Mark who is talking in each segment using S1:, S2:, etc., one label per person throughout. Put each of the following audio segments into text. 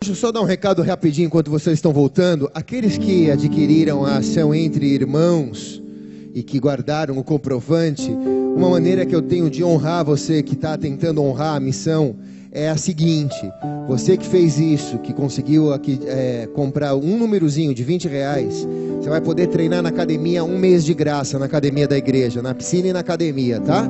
S1: Deixa eu só dar um recado rapidinho enquanto vocês estão voltando. Aqueles que adquiriram a ação Entre Irmãos e que guardaram o comprovante, uma maneira que eu tenho de honrar você que está tentando honrar a missão é a seguinte: você que fez isso, que conseguiu aqui, comprar um númerozinho de R$20, você vai poder treinar na academia 1 mês de graça, na academia da igreja, na piscina e na academia, tá?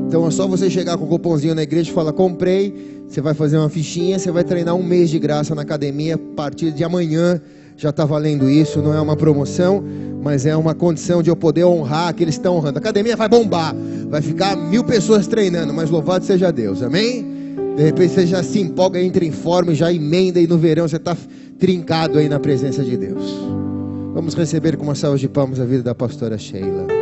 S1: Então é só você chegar com o cupomzinho na igreja e falar: comprei. Você vai fazer uma fichinha, você vai treinar 1 mês de graça na academia. A partir de amanhã já está valendo isso. Não é uma promoção, mas é uma condição de eu poder honrar aqueles que estão honrando. A academia vai bombar, vai ficar 1000 pessoas treinando, mas louvado seja Deus, amém? De repente você já se empolga, entra em forma, já emenda, e no verão você está trincado aí na presença de Deus. Vamos receber com uma salva de palmas a vida da pastora Sheila.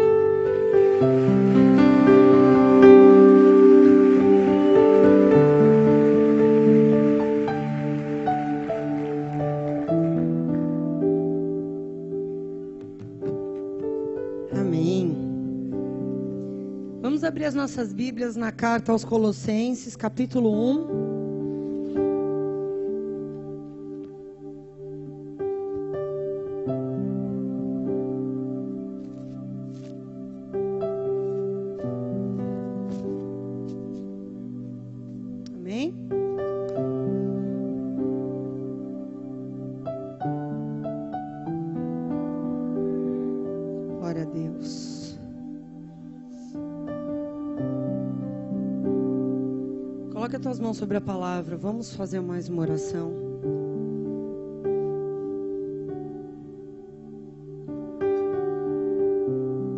S2: Abrir as nossas Bíblias na carta aos Colossenses, capítulo 1. Amém? Glória a Deus. Coloca as tuas mãos sobre a palavra. Vamos fazer mais uma oração.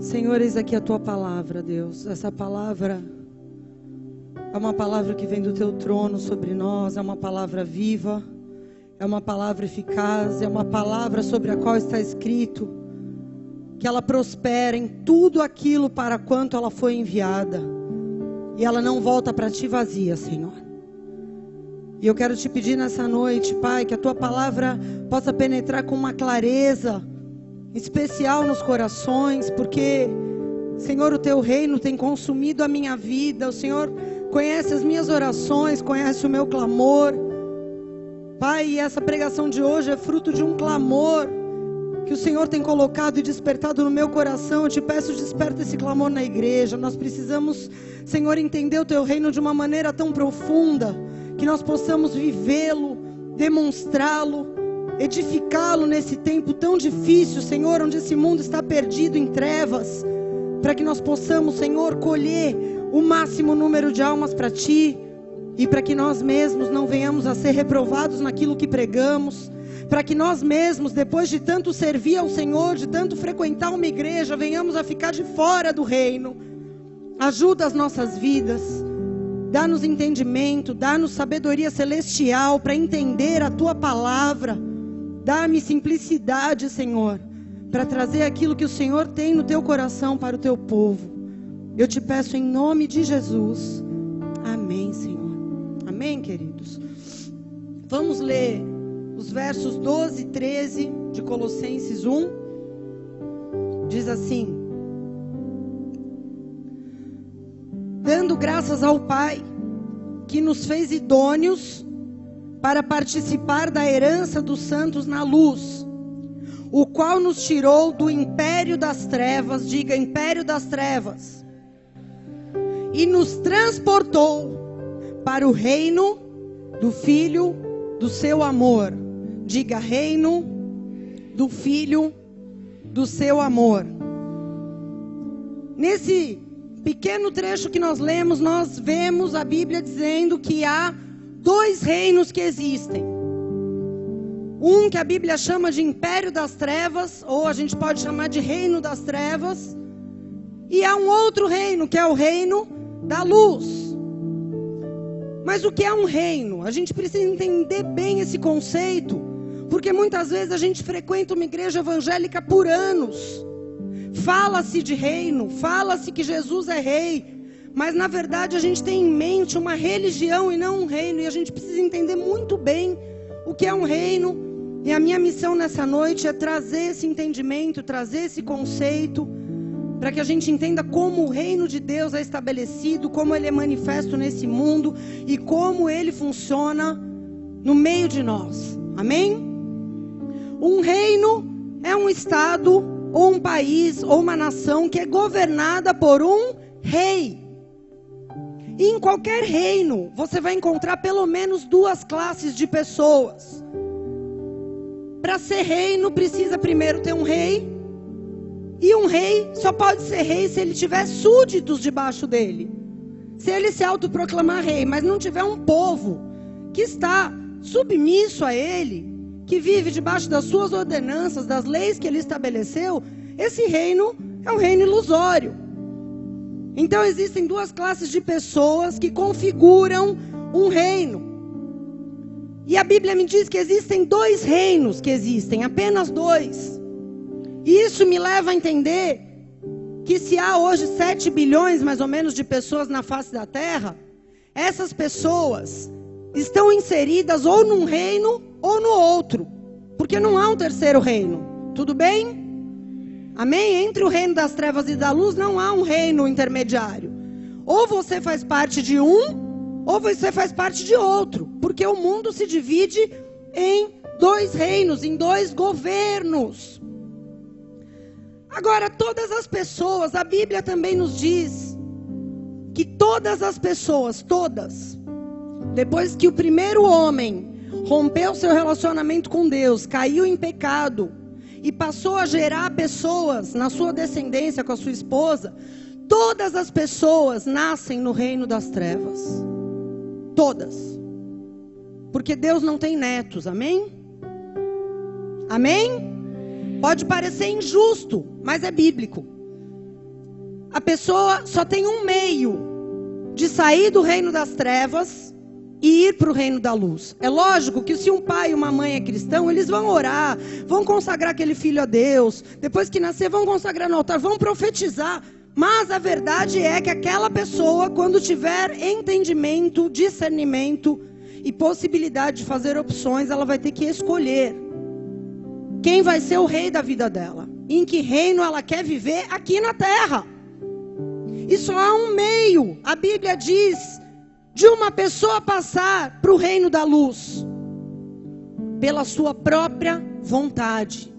S2: Senhor, eis aqui a tua palavra, Deus. Essa palavra é uma palavra que vem do teu trono sobre nós. É uma palavra viva. É uma palavra eficaz. É uma palavra sobre a qual está escrito que ela prospera em tudo aquilo para quanto ela foi enviada. E ela não volta para ti vazia, Senhor. E eu quero te pedir nessa noite, Pai, que a tua palavra possa penetrar com uma clareza especial nos corações, porque, Senhor, o teu reino tem consumido a minha vida. O Senhor conhece as minhas orações, conhece o meu clamor. Pai, e essa pregação de hoje é fruto de um clamor que o Senhor tem colocado e despertado no meu coração. Eu te peço, desperta esse clamor na igreja. Nós precisamos, Senhor, entender o teu reino de uma maneira tão profunda, que nós possamos vivê-lo, demonstrá-lo, edificá-lo nesse tempo tão difícil, Senhor, onde esse mundo está perdido em trevas, para que nós possamos, Senhor, colher o máximo número de almas para ti, e para que nós mesmos não venhamos a ser reprovados naquilo que pregamos, para que nós mesmos, depois de tanto servir ao Senhor, de tanto frequentar uma igreja, venhamos a ficar de fora do reino. Ajuda as nossas vidas, dá-nos entendimento, dá-nos sabedoria celestial para entender a tua palavra. Dá-me simplicidade, Senhor, para trazer aquilo que o Senhor tem no teu coração para o teu povo. Eu te peço em nome de Jesus. Amém, Senhor. Amém, queridos. Vamos ler os versos 12 e 13 de Colossenses 1. Diz assim: dando graças ao Pai, que nos fez idôneos para participar da herança dos santos na luz, o qual nos tirou do império das trevas, diga império das trevas, e nos transportou para o reino do Filho do seu amor. Diga reino do Filho do seu amor. Nesse pequeno trecho que nós lemos, nós vemos a Bíblia dizendo que há 2 reinos que existem. Um que a Bíblia chama de império das trevas, ou a gente pode chamar de reino das trevas. E há um outro reino, que é o reino da luz. Mas o que é um reino? A gente precisa entender bem esse conceito, porque muitas vezes a gente frequenta uma igreja evangélica por anos. Fala-se de reino, fala-se que Jesus é rei, mas na verdade a gente tem em mente uma religião e não um reino, e a gente precisa entender muito bem o que é um reino. E a minha missão nessa noite é trazer esse entendimento, trazer esse conceito, para que a gente entenda como o reino de Deus é estabelecido, como ele é manifesto nesse mundo e como ele funciona no meio de nós. Amém? Um reino é um estado, ou um país, ou uma nação que é governada por um rei. E em qualquer reino, você vai encontrar pelo menos duas classes de pessoas. Para ser reino, precisa primeiro ter um rei. E um rei só pode ser rei se ele tiver súditos debaixo dele. Se ele se autoproclamar rei, mas não tiver um povo que está submisso a ele, que vive debaixo das suas ordenanças, das leis que ele estabeleceu, esse reino é um reino ilusório. Então existem duas classes de pessoas que configuram um reino. E a Bíblia me diz que existem dois reinos que existem, apenas dois. E isso me leva a entender que se há hoje 7 bilhões mais ou menos de pessoas na face da terra, essas pessoas estão inseridas ou num reino ou no outro, porque não há um terceiro reino. Tudo bem? Amém? Entre o reino das trevas e da luz não há um reino intermediário. Ou você faz parte de um, ou você faz parte de outro, porque o mundo se divide em dois reinos, em dois governos. Agora, todas as pessoas, a Bíblia também nos diz que todas as pessoas, todas, depois que o primeiro homem rompeu seu relacionamento com Deus, caiu em pecado e passou a gerar pessoas na sua descendência com a sua esposa, todas as pessoas nascem no reino das trevas. Todas. Porque Deus não tem netos, amém? Amém? Pode parecer injusto, mas é bíblico. A pessoa só tem um meio de sair do reino das trevas e ir para o reino da luz. É lógico que se um pai e uma mãe é cristão, eles vão orar, vão consagrar aquele filho a Deus, depois que nascer vão consagrar no altar, vão profetizar. Mas a verdade é que aquela pessoa, quando tiver entendimento, discernimento e possibilidade de fazer opções, ela vai ter que escolher quem vai ser o rei da vida dela, em que reino ela quer viver aqui na terra. E só há um meio, a Bíblia diz, de uma pessoa passar para o reino da luz: pela sua própria vontade,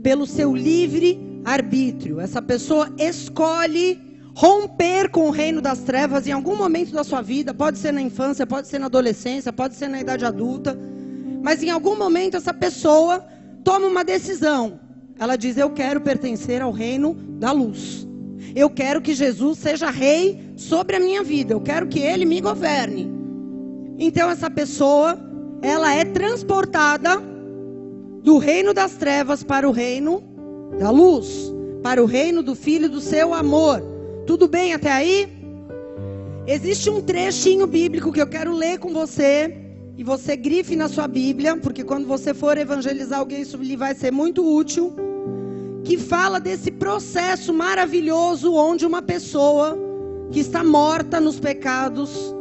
S2: pelo seu livre arbítrio. Essa pessoa escolhe romper com o reino das trevas em algum momento da sua vida. Pode ser na infância, pode ser na adolescência, pode ser na idade adulta, mas em algum momento essa pessoa toma uma decisão. Ela diz: eu quero pertencer ao reino da luz. Eu quero que Jesus seja rei sobre a minha vida. Eu quero que Ele me governe. Então essa pessoa, ela é transportada do reino das trevas para o reino da luz, para o reino do Filho do seu amor. Tudo bem até aí? Existe um trechinho bíblico que eu quero ler com você, e você grife na sua Bíblia, porque quando você for evangelizar alguém, isso lhe vai ser muito útil, que fala desse processo maravilhoso onde uma pessoa que está morta nos pecados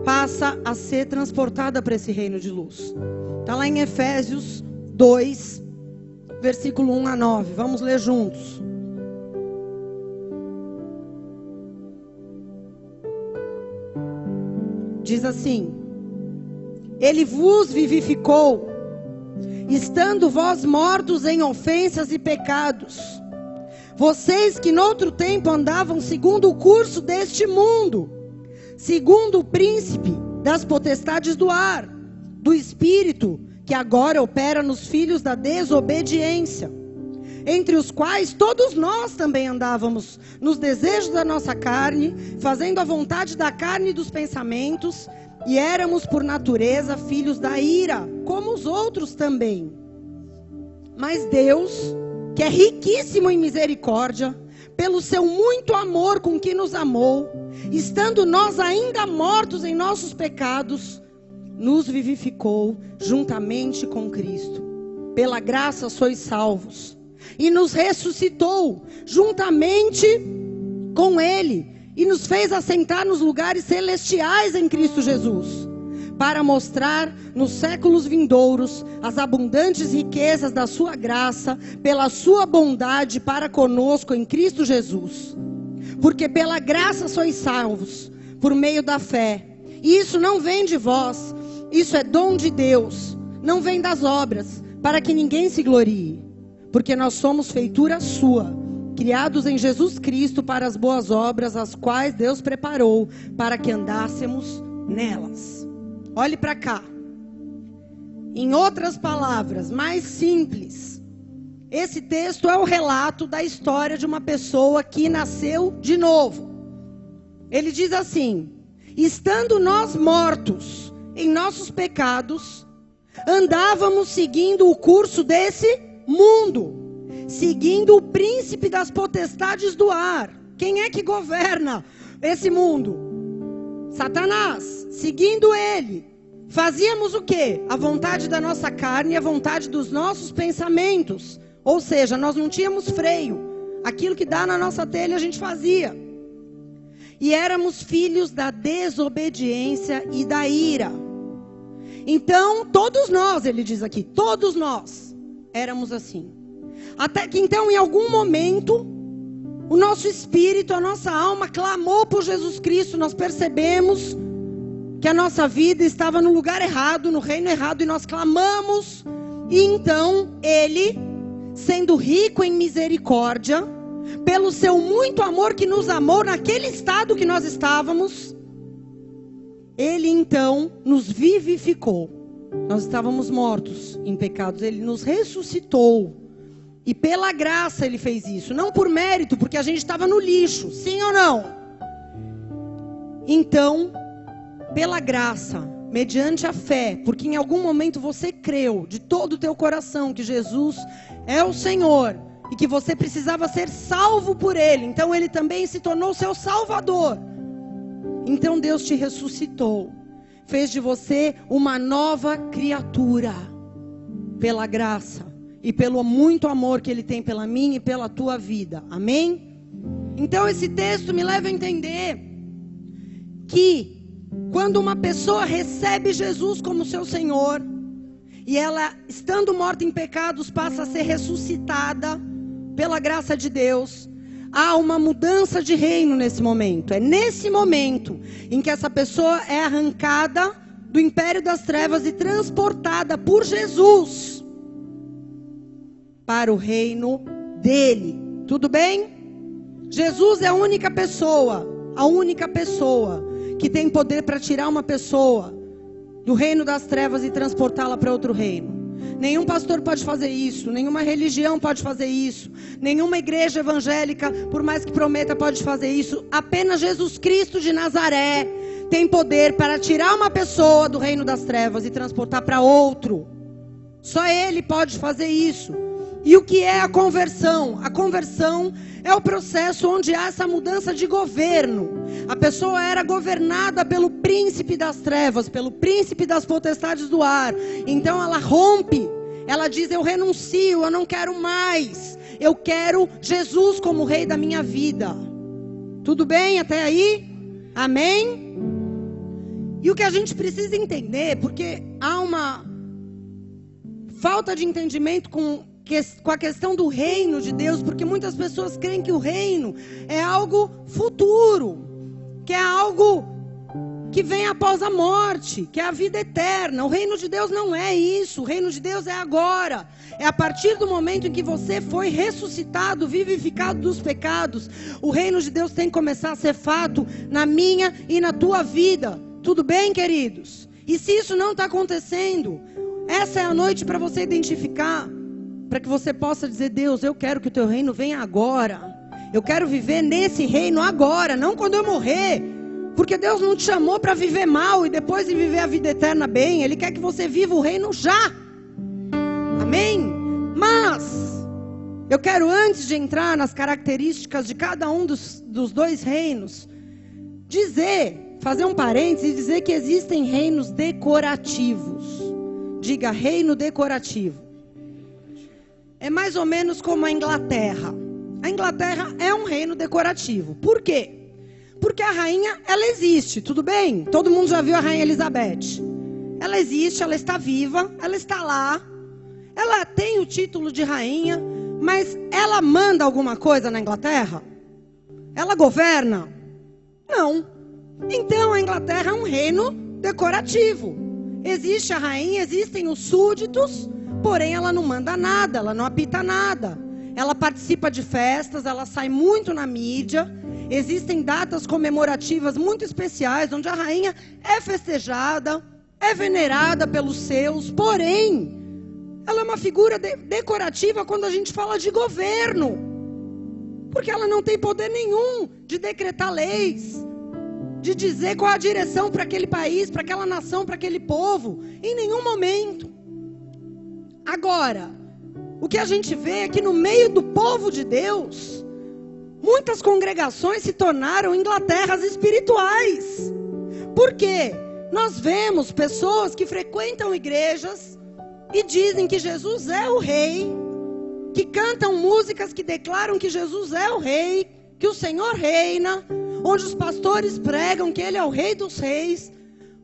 S2: passa a ser transportada para esse reino de luz. Está lá em Efésios 2, versículo 1 a 9. Vamos ler juntos. Diz assim: Ele vos vivificou, estando vós mortos em ofensas e pecados, vocês que noutro tempo andavam segundo o curso deste mundo, segundo o príncipe das potestades do ar, do espírito que agora opera nos filhos da desobediência, entre os quais todos nós também andávamos nos desejos da nossa carne, fazendo a vontade da carne e dos pensamentos, e éramos por natureza filhos da ira, como os outros também. Mas Deus, que é riquíssimo em misericórdia, pelo seu muito amor com que nos amou, estando nós ainda mortos em nossos pecados, nos vivificou juntamente com Cristo. Pela graça sois salvos. E nos ressuscitou juntamente com Ele, e nos fez assentar nos lugares celestiais em Cristo Jesus, para mostrar nos séculos vindouros as abundantes riquezas da sua graça, pela sua bondade para conosco em Cristo Jesus. Porque pela graça sois salvos, por meio da fé. E isso não vem de vós, Isso é dom de Deus, não vem das obras, para que ninguém se glorie. Porque nós somos feitura sua, criados em Jesus Cristo para as boas obras, as quais Deus preparou para que andássemos nelas. Olhe para cá. Em outras palavras, mais simples, esse texto é o relato da história de uma pessoa que nasceu de novo. Ele diz assim: estando nós mortos em nossos pecados, andávamos seguindo o curso desse mundo, seguindo o príncipe das potestades do ar. Quem é que governa esse mundo? Satanás. Seguindo ele, fazíamos o quê? A vontade da nossa carne e a vontade dos nossos pensamentos. Ou seja, nós não tínhamos freio. Aquilo que dá na nossa telha a gente fazia. E éramos filhos da desobediência e da ira. Então, todos nós, ele diz aqui, todos nós éramos assim. Até que então, em algum momento, o nosso espírito, a nossa alma clamou por Jesus Cristo. Nós percebemos que a nossa vida estava no lugar errado, no reino errado, e nós clamamos. E então, ele, sendo rico em misericórdia, pelo seu muito amor que nos amou naquele estado que nós estávamos, ele então nos vivificou. Nós estávamos mortos em pecados, ele nos ressuscitou. E pela graça ele fez isso, não por mérito, porque a gente estava no lixo, sim ou não? Então, pela graça, mediante a fé, porque em algum momento você creu de todo o teu coração que Jesus é o Senhor e que você precisava ser salvo por ele, então ele também se tornou seu Salvador. Então Deus te ressuscitou, fez de você uma nova criatura, pela graça e pelo muito amor que ele tem pela minha e pela tua vida, amém? Então esse texto me leva a entender que quando uma pessoa recebe Jesus como seu Senhor, e ela, estando morta em pecados, passa a ser ressuscitada pela graça de Deus, há uma mudança de reino nesse momento. É nesse momento em que essa pessoa é arrancada do império das trevas e transportada por Jesus para o reino dele. Tudo bem? Jesus é a única pessoa que tem poder para tirar uma pessoa do reino das trevas e transportá-la para outro reino. Nenhum pastor pode fazer isso, nenhuma religião pode fazer isso, nenhuma igreja evangélica, por mais que prometa, pode fazer isso. Apenas Jesus Cristo de Nazaré tem poder para tirar uma pessoa do reino das trevas e transportar para outro. Só ele pode fazer isso. E o que é a conversão? A conversão é o processo onde há essa mudança de governo. A pessoa era governada pelo príncipe das trevas, pelo príncipe das potestades do ar. Então ela rompe, ela diz: eu renuncio, eu não quero mais. Eu quero Jesus como rei da minha vida. Tudo bem até aí? Amém? E o que a gente precisa entender, porque há uma falta de entendimento com a questão do reino de Deus, porque muitas pessoas creem que o reino é algo futuro, que é algo que vem após a morte, que é a vida eterna. O reino de Deus não é isso. O reino de Deus é agora. É a partir do momento em que você foi ressuscitado, vivificado dos pecados. O reino de Deus tem que começar a ser fato na minha e na tua vida. Tudo bem, queridos? E se isso não está acontecendo, essa é a noite para você identificar, para que você possa dizer: Deus, eu quero que o teu reino venha agora. Eu quero viver nesse reino agora, não quando eu morrer. Porque Deus não te chamou para viver mal e depois de viver a vida eterna bem. Ele quer que você viva o reino já. Amém? Mas eu quero, antes de entrar nas características de cada um dos dois reinos, fazer um parênteses e dizer que existem reinos decorativos. Diga: reino decorativo. É mais ou menos como a Inglaterra. A Inglaterra é um reino decorativo. Por quê? Porque a rainha, ela existe, tudo bem? Todo mundo já viu a rainha Elizabeth. Ela existe, ela está viva, ela está lá. Ela tem o título de rainha, mas ela manda alguma coisa na Inglaterra? Ela governa? Não. Então a Inglaterra é um reino decorativo. Existe a rainha, existem os súditos, porém ela não manda nada, ela não apita nada. Ela participa de festas, ela sai muito na mídia. Existem datas comemorativas muito especiais, onde a rainha é festejada, é venerada pelos seus, porém, ela é uma figura decorativa quando a gente fala de governo. Porque ela não tem poder nenhum de decretar leis, de dizer qual a direção para aquele país, para aquela nação, para aquele povo, em nenhum momento. Agora, o que a gente vê é que no meio do povo de Deus, muitas congregações se tornaram Inglaterras espirituais. Por quê? Nós vemos pessoas que frequentam igrejas e dizem que Jesus é o rei, que cantam músicas que declaram que Jesus é o rei, que o Senhor reina, onde os pastores pregam que Ele é o rei dos reis.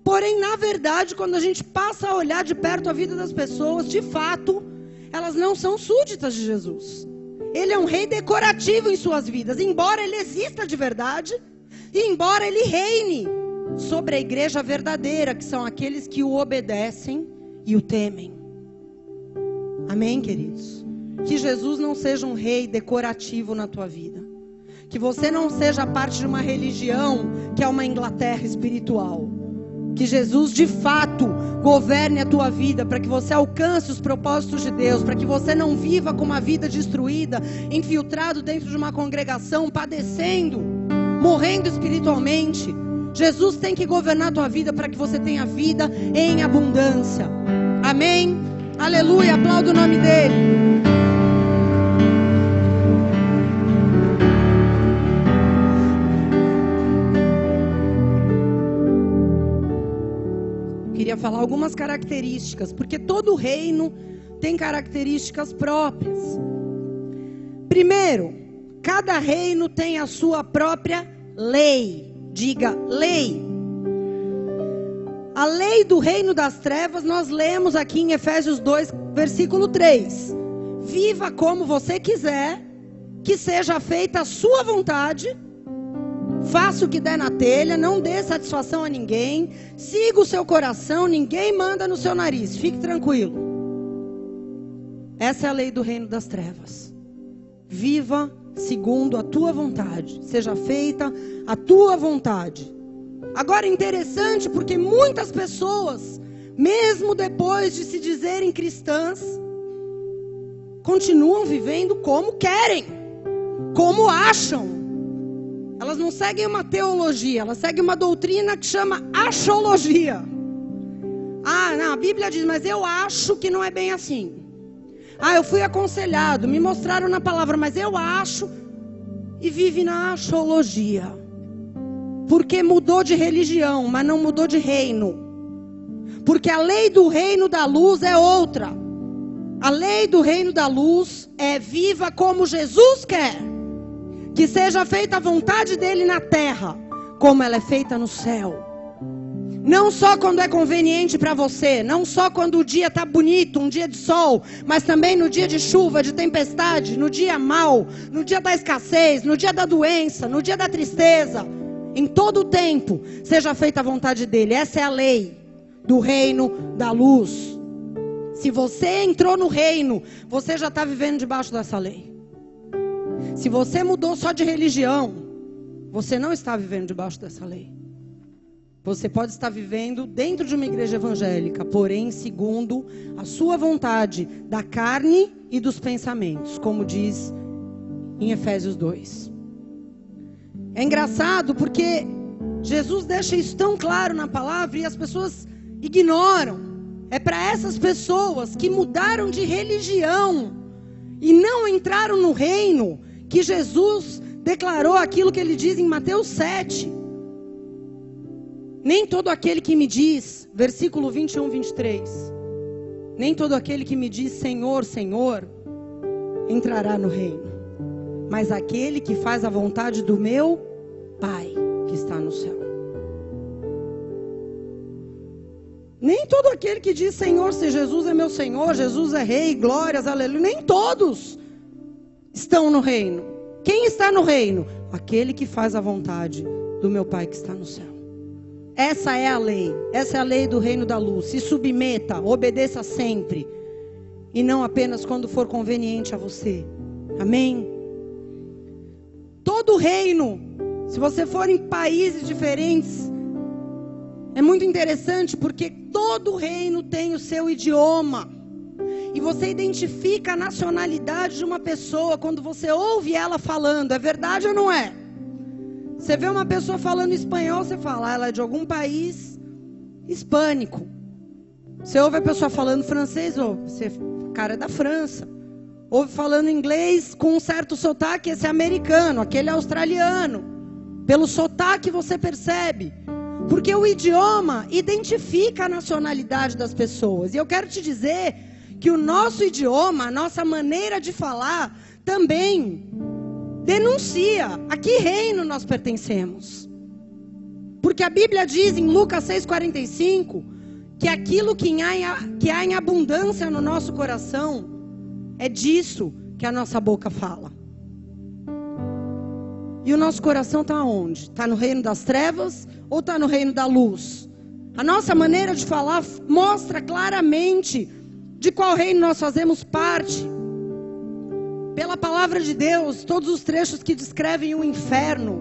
S2: Porém, na verdade, quando a gente passa a olhar de perto a vida das pessoas, de fato, elas não são súditas de Jesus. Ele é um rei decorativo em suas vidas, embora Ele exista de verdade, e embora Ele reine sobre a igreja verdadeira, que são aqueles que o obedecem e o temem. Amém, queridos? Que Jesus não seja um rei decorativo na tua vida. Que você não seja parte de uma religião que é uma Inglaterra espiritual. Que Jesus de fato governe a tua vida, para que você alcance os propósitos de Deus, para que você não viva com uma vida destruída, infiltrado dentro de uma congregação, padecendo, morrendo espiritualmente. Jesus tem que governar a tua vida para que você tenha vida em abundância. Amém? Aleluia, aplauda o nome dele. Queria falar algumas características, porque todo reino tem características próprias. Primeiro, cada reino tem a sua própria lei. Diga, lei. A lei do reino das trevas nós lemos aqui em Efésios 2, versículo 3. Viva como você quiser, que seja feita a sua vontade. Faça o que der na telha, não dê satisfação a ninguém. Siga o seu coração, ninguém manda no seu nariz. Fique tranquilo. Essa é a lei do reino das trevas. Viva segundo a tua vontade. Seja feita a tua vontade. Agora é interessante porque muitas pessoas, mesmo depois de se dizerem cristãs, continuam vivendo como querem, como acham. Elas não seguem uma teologia, elas seguem uma doutrina que chama axologia. Ah, não, a Bíblia diz, mas eu acho que não é bem assim. Ah, eu fui aconselhado, me mostraram na palavra, mas eu acho. E vive na axologia. Porque mudou de religião, mas não mudou de reino. Porque a lei do reino da luz é outra. A lei do reino da luz é viva como Jesus quer. Que seja feita a vontade dele na terra, como ela é feita no céu. Não só quando é conveniente para você, não só quando o dia está bonito, um dia de sol, mas também no dia de chuva, de tempestade, no dia mau, no dia da escassez, no dia da doença, no dia da tristeza. Em todo o tempo, seja feita a vontade dele. Essa é a lei do reino da luz. Se você entrou no reino, você já está vivendo debaixo dessa lei. Se você mudou só de religião, você não está vivendo debaixo dessa lei. Você pode estar vivendo dentro de uma igreja evangélica, porém segundo a sua vontade da carne e dos pensamentos, como diz em Efésios 2. É engraçado porque Jesus deixa isso tão claro na palavra e as pessoas ignoram. É para essas pessoas que mudaram de religião e não entraram no reino que Jesus declarou aquilo que ele diz em Mateus 7. Nem todo aquele que me diz, versículo 21, 23. Nem todo aquele que me diz Senhor, Senhor, entrará no reino. Mas aquele que faz a vontade do meu Pai que está no céu. Nem todo aquele que diz Senhor, se Jesus é meu Senhor, Jesus é Rei, glórias, aleluia. Nem todos estão no reino. Quem está no reino? Aquele que faz a vontade do meu Pai que está no céu. Essa é a lei. Essa é a lei do reino da luz. Se submeta, obedeça sempre. E não apenas quando for conveniente a você. Amém? Todo reino, se você for em países diferentes, é muito interessante porque todo reino tem o seu idioma. E você identifica a nacionalidade de uma pessoa quando você ouve ela falando. É verdade ou não é? Você vê uma pessoa falando espanhol, você fala, ela é de algum país hispânico. Você ouve a pessoa falando francês, você, cara, é da França. Ouve falando inglês com um certo sotaque, esse é americano, aquele é australiano. Pelo sotaque você percebe. Porque o idioma identifica a nacionalidade das pessoas. E eu quero te dizer que o nosso idioma, a nossa maneira de falar, também denuncia a que reino nós pertencemos. Porque a Bíblia diz em Lucas 6,45 que aquilo que há em abundância no nosso coração, é disso que a nossa boca fala. E o nosso coração está onde? Está no reino das trevas ou está no reino da luz? A nossa maneira de falar mostra claramente de qual reino nós fazemos parte. Pela palavra de Deus, todos os trechos que descrevem o inferno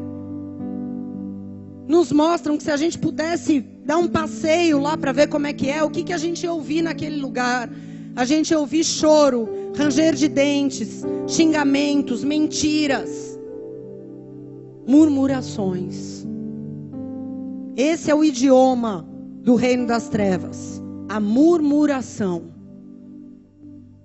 S2: nos mostram que se a gente pudesse dar um passeio lá para ver como é que é, o que a gente ia ouvir naquele lugar? A gente ia ouvir choro, ranger de dentes, xingamentos, mentiras, murmurações. Esse é o idioma do reino das trevas, a murmuração.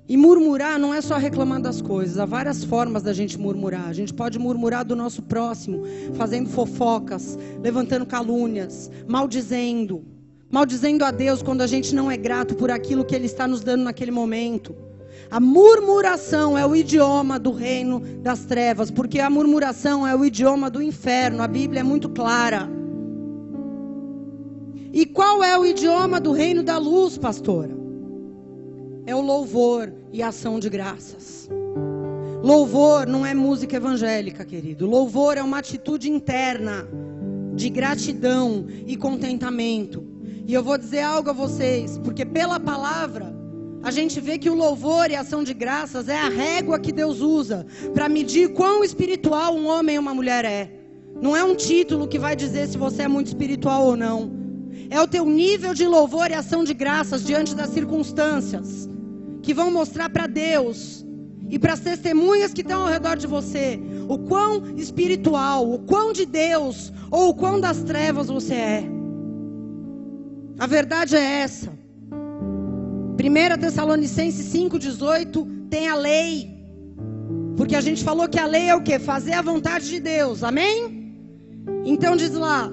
S2: E murmurar não é só reclamar das coisas. Há várias formas da gente murmurar. A gente pode murmurar do nosso próximo, fazendo fofocas, levantando calúnias, maldizendo a Deus quando a gente não é grato por aquilo que Ele está nos dando naquele momento. A murmuração é o idioma do reino das trevas, porque a murmuração é o idioma do inferno. A Bíblia é muito clara. E qual é o idioma do reino da luz, pastora? É o louvor e a ação de graças. Louvor não é música evangélica, querido. Louvor é uma atitude interna de gratidão e contentamento. E eu vou dizer algo a vocês, porque pela palavra a gente vê que o louvor e a ação de graças é a régua que Deus usa para medir quão espiritual um homem ou uma mulher é. Não é um título que vai dizer se você é muito espiritual ou não. É o teu nível de louvor e ação de graças diante das circunstâncias que vão mostrar para Deus e para as testemunhas que estão ao redor de você o quão espiritual, o quão de Deus ou o quão das trevas você é. A verdade é essa. 1 Tessalonicenses 5,18 tem a lei. Porque a gente falou que a lei é o quê? Fazer a vontade de Deus, amém? Então diz lá,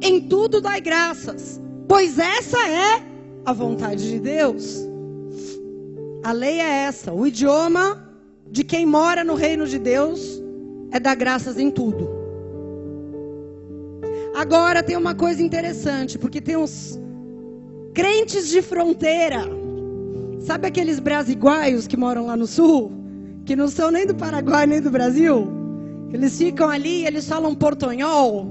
S2: em tudo dai graças, pois essa é a vontade de Deus. A lei é essa, o idioma de quem mora no reino de Deus é dar graças em tudo. Agora tem uma coisa interessante, porque tem uns crentes de fronteira. Sabe aqueles brasiguaios que moram lá no sul? Que não são nem do Paraguai nem do Brasil? Eles ficam ali e eles falam portonhol.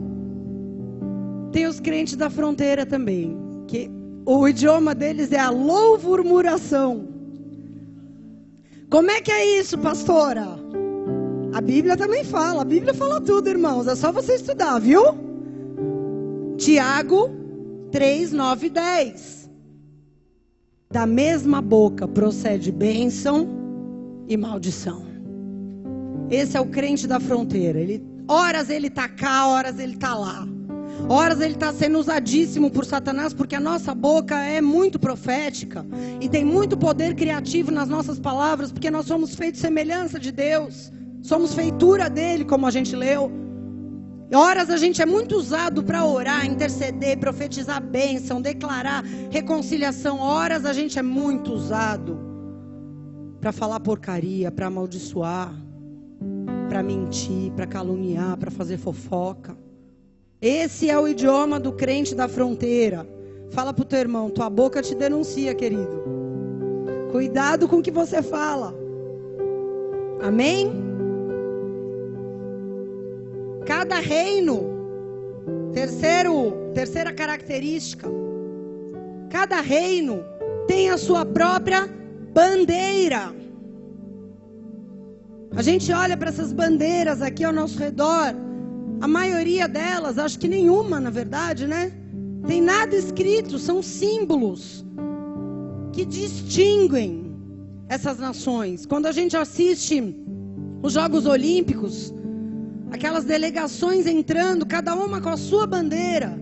S2: Tem os crentes da fronteira também, que o idioma deles é a louvurmuração. Como é que é isso, pastora? A Bíblia também fala. A Bíblia fala tudo, irmãos. É só você estudar, viu? Tiago 3, 9 e 10. Da mesma boca procede bênção e maldição. Esse é o crente da fronteira. Horas ele está cá, horas ele está lá. Horas ele está sendo usadíssimo por Satanás, porque a nossa boca é muito profética e tem muito poder criativo nas nossas palavras, porque nós somos feitos semelhança de Deus, somos feitura dele, como a gente leu. E horas a gente é muito usado para orar, interceder, profetizar bênção, declarar reconciliação. Horas a gente é muito usado para falar porcaria, para amaldiçoar, para mentir, para caluniar, para fazer fofoca. Esse é o idioma do crente da fronteira. Fala pro teu irmão, tua boca te denuncia, querido. Cuidado com o que você fala. Amém? Cada reino Terceira característica. Cada reino tem a sua própria bandeira. A gente olha para essas bandeiras aqui ao nosso redor. A maioria delas, acho que nenhuma, na verdade, né? Tem nada escrito, são símbolos que distinguem essas nações. Quando a gente assiste os Jogos Olímpicos, aquelas delegações entrando, cada uma com a sua bandeira.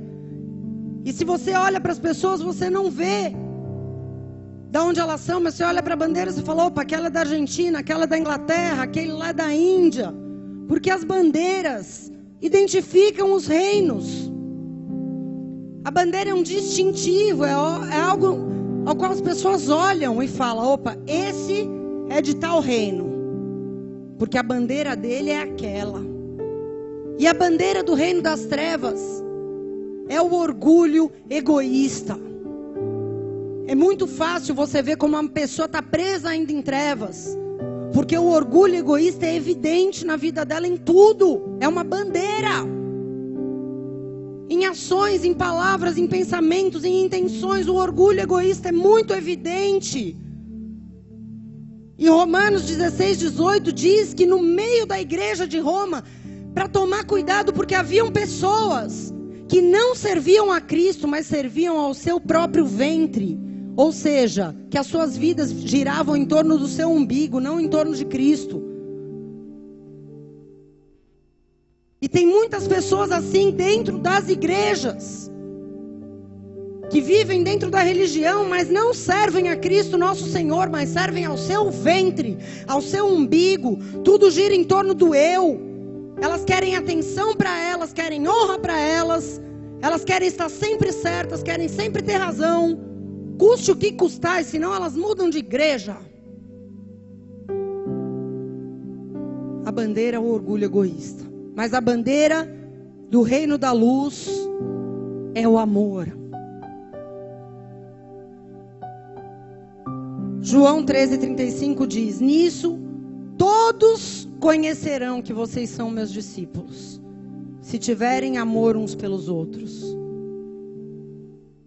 S2: E se você olha para as pessoas, você não vê de onde elas são, mas você olha para a bandeira e você fala, opa, aquela é da Argentina, aquela é da Inglaterra, aquele lá é da Índia. Porque as bandeiras identificam os reinos. A bandeira é um distintivo, é algo ao qual as pessoas olham e falam, opa, esse é de tal reino. Porque a bandeira dele é aquela. E a bandeira do reino das trevas é o orgulho egoísta. É muito fácil você ver como uma pessoa está presa ainda em trevas. Porque o orgulho egoísta é evidente na vida dela em tudo. É uma bandeira. Em ações, em palavras, em pensamentos, em intenções, o orgulho egoísta é muito evidente. E Romanos 16:18 diz que no meio da igreja de Roma, para tomar cuidado, porque haviam pessoas que não serviam a Cristo, mas serviam ao seu próprio ventre. Ou seja, que as suas vidas giravam em torno do seu umbigo, não em torno de Cristo. E tem muitas pessoas assim dentro das igrejas, que vivem dentro da religião, mas não servem a Cristo nosso Senhor, mas servem ao seu ventre, ao seu umbigo. Tudo gira em torno do eu. Elas querem atenção para elas, querem honra para elas. Elas querem estar sempre certas, querem sempre ter razão. Custe o que custar, senão elas mudam de igreja. A bandeira é o orgulho egoísta. Mas a bandeira do reino da luz é o amor. João 13:35 diz, nisso todos conhecerão que vocês são meus discípulos, se tiverem amor uns pelos outros.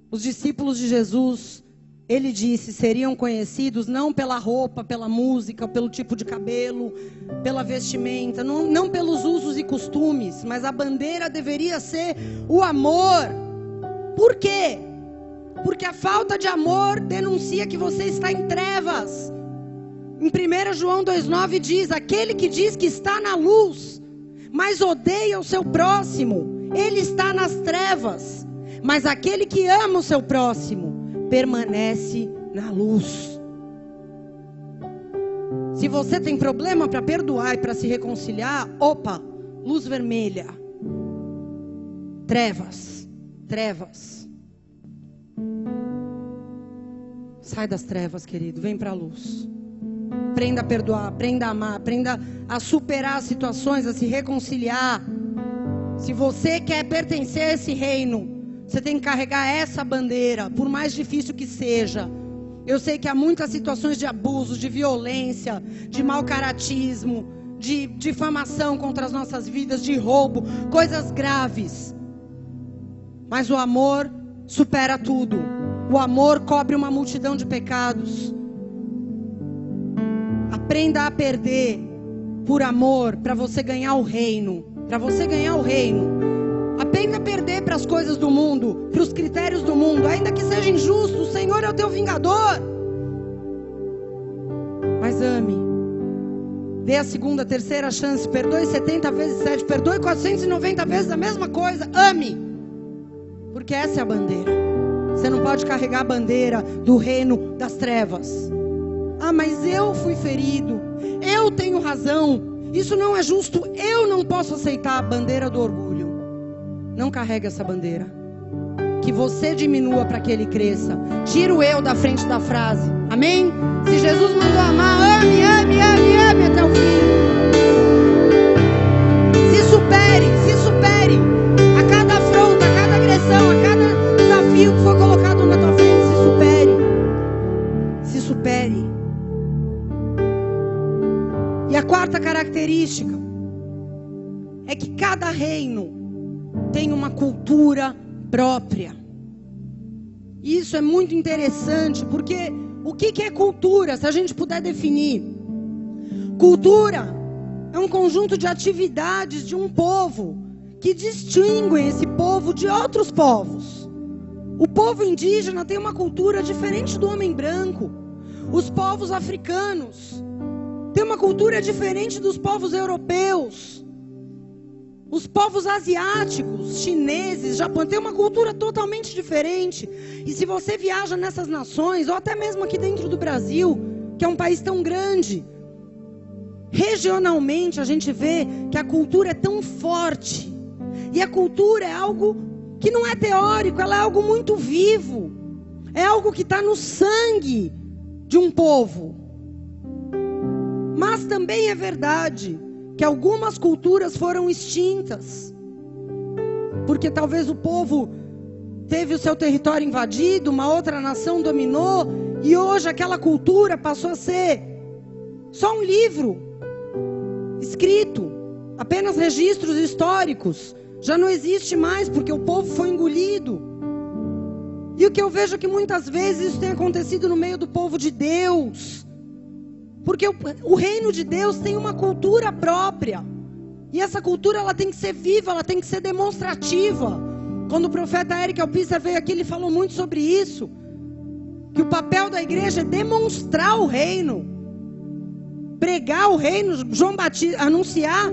S2: Os discípulos de Jesus, ele disse, seriam conhecidos não pela roupa, pela música, pelo tipo de cabelo, pela vestimenta, não pelos usos e costumes, mas a bandeira deveria ser o amor. Por quê? Porque a falta de amor denuncia que você está em trevas. Em 1 João 2,9 diz, aquele que diz que está na luz, mas odeia o seu próximo, ele está nas trevas. Mas aquele que ama o seu próximo, permanece na luz. Se você tem problema para perdoar e para se reconciliar, opa, luz vermelha. Trevas, trevas. Sai das trevas, querido, vem para a luz. Aprenda a perdoar, aprenda a amar, aprenda a superar as situações, a se reconciliar. Se você quer pertencer a esse reino, você tem que carregar essa bandeira, por mais difícil que seja. Eu sei que há muitas situações de abuso, de violência, de mau caratismo, de difamação contra as nossas vidas, de roubo, coisas graves. Mas o amor supera tudo. O amor cobre uma multidão de pecados. Aprenda a perder por amor, para você ganhar o reino. Para você ganhar o reino. Aprenda a perder para as coisas do mundo, para os critérios do mundo, ainda que seja injusto, o Senhor é o teu vingador. Mas ame. Dê a segunda, terceira chance, perdoe 70 vezes 7, perdoe 490 vezes a mesma coisa, ame. Porque essa é a bandeira. Você não pode carregar a bandeira do reino das trevas. Ah, mas eu fui ferido, eu tenho razão, isso não é justo, eu não posso aceitar a bandeira do orgulho. Não carregue essa bandeira. Que você diminua para que ele cresça. Tira o eu da frente da frase. Amém? Se Jesus mandou amar, ame, ame, ame, ame até o fim. Se supere. A cada afronta, a cada agressão, a cada desafio que for colocado na tua frente, se supere. E a quarta característica é que cada reino tem uma cultura própria. Isso é muito interessante, porque o que é cultura, se a gente puder definir? Cultura é um conjunto de atividades de um povo que distinguem esse povo de outros povos. O povo indígena tem uma cultura diferente do homem branco. Os povos africanos têm uma cultura diferente dos povos europeus. Os povos asiáticos, chineses, japoneses, têm uma cultura totalmente diferente. E se você viaja nessas nações, ou até mesmo aqui dentro do Brasil, que é um país tão grande, regionalmente a gente vê que a cultura é tão forte. E a cultura é algo que não é teórico, ela é algo muito vivo. É algo que está no sangue de um povo. Mas também é verdade que algumas culturas foram extintas, porque talvez o povo teve o seu território invadido, uma outra nação dominou, e hoje aquela cultura passou a ser só um livro escrito, apenas registros históricos, já não existe mais, porque o povo foi engolido. E o que eu vejo é que muitas vezes isso tem acontecido no meio do povo de Deus, porque o reino de Deus tem uma cultura própria. E essa cultura ela tem que ser viva, ela tem que ser demonstrativa. Quando o profeta Eric Alpissa veio aqui, ele falou muito sobre isso. Que o papel da igreja é demonstrar o reino. Pregar o reino, anunciar.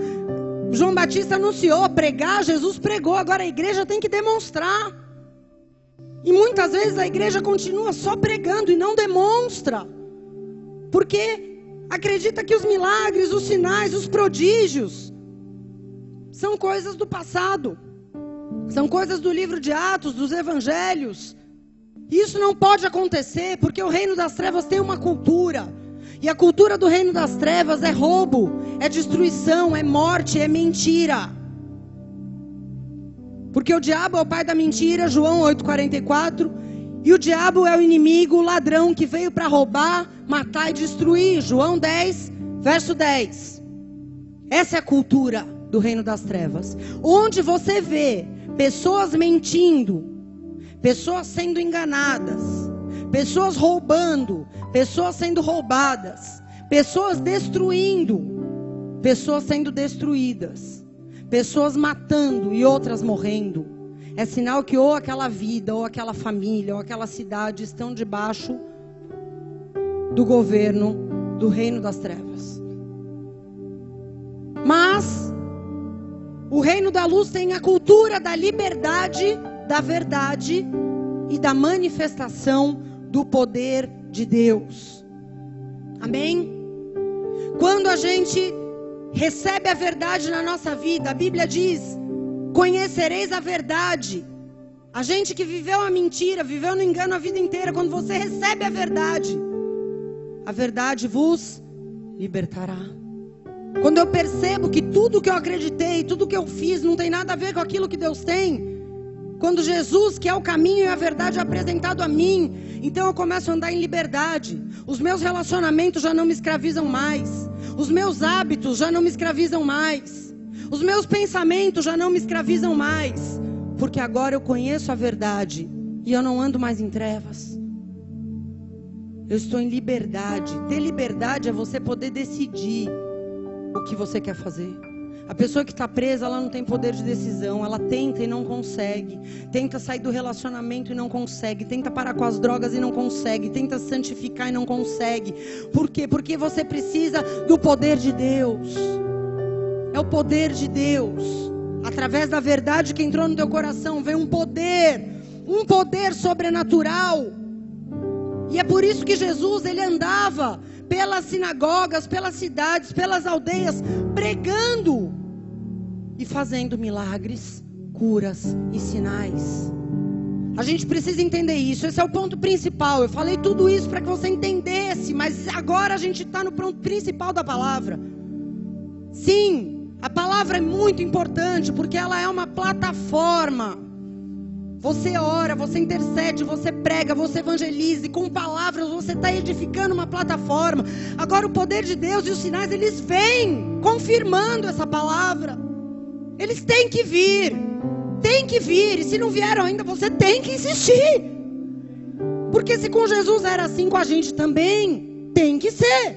S2: João Batista anunciou, pregar, Jesus pregou. Agora a igreja tem que demonstrar. E muitas vezes a igreja continua só pregando e não demonstra. Porque acredita que os milagres, os sinais, os prodígios são coisas do passado. São coisas do livro de Atos, dos evangelhos. Isso não pode acontecer, porque o reino das trevas tem uma cultura. E a cultura do reino das trevas é roubo, é destruição, é morte, é mentira. Porque o diabo é o pai da mentira, João 8,44. E o diabo é o inimigo, o ladrão que veio para roubar, matar e destruir. João 10, verso 10. Essa é a cultura do reino das trevas. Onde você vê pessoas mentindo, pessoas sendo enganadas, pessoas roubando, pessoas sendo roubadas, pessoas destruindo, pessoas sendo destruídas, pessoas matando e outras morrendo, é sinal que ou aquela vida, ou aquela família, ou aquela cidade estão debaixo do governo do reino das trevas. Mas o reino da luz tem a cultura da liberdade, da verdade e da manifestação do poder de Deus. Amém? Quando a gente recebe a verdade na nossa vida, a Bíblia diz: conhecereis a verdade. A gente que viveu a mentira, viveu no engano a vida inteira, quando você recebe a verdade vos libertará. Quando eu percebo que tudo que eu acreditei, tudo que eu fiz não tem nada a ver com aquilo que Deus tem, quando Jesus, que é o caminho e a verdade, é apresentado a mim, então eu começo a andar em liberdade. Os meus relacionamentos já não me escravizam mais. Os meus hábitos já não me escravizam mais. Os meus pensamentos já não me escravizam mais. Porque agora eu conheço a verdade e eu não ando mais em trevas. Eu estou em liberdade. Ter liberdade é você poder decidir o que você quer fazer. A pessoa que está presa, ela não tem poder de decisão. Ela tenta e não consegue. Tenta sair do relacionamento e não consegue. Tenta parar com as drogas e não consegue. Tenta se santificar e não consegue. Por quê? Porque você precisa do poder de Deus. É o poder de Deus. Através da verdade que entrou no teu coração, vem um poder sobrenatural. E é por isso que Jesus, ele andava pelas sinagogas, pelas cidades, pelas aldeias, pregando e fazendo milagres, curas e sinais. A gente precisa entender isso. Esse é o ponto principal. Eu falei tudo isso para que você entendesse, mas agora a gente está no ponto principal da palavra. Sim, a palavra é muito importante, porque ela é uma plataforma. Você ora, você intercede, você prega, você evangeliza, e com palavras você está edificando uma plataforma. Agora o poder de Deus e os sinais, eles vêm confirmando essa palavra. Eles têm que vir. Tem que vir, e se não vieram ainda, você tem que insistir. Porque se com Jesus era assim, com a gente também tem que ser.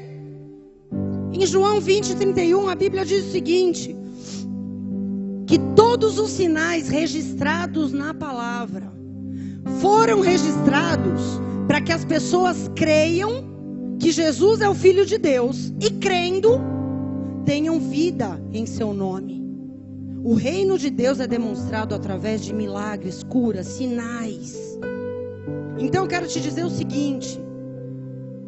S2: Em João 20:31, a Bíblia diz o seguinte: que todos os sinais registrados na palavra foram registrados para que as pessoas creiam que Jesus é o Filho de Deus e, crendo, tenham vida em seu nome. O reino de Deus é demonstrado através de milagres, curas, sinais. Então eu quero te dizer o seguinte: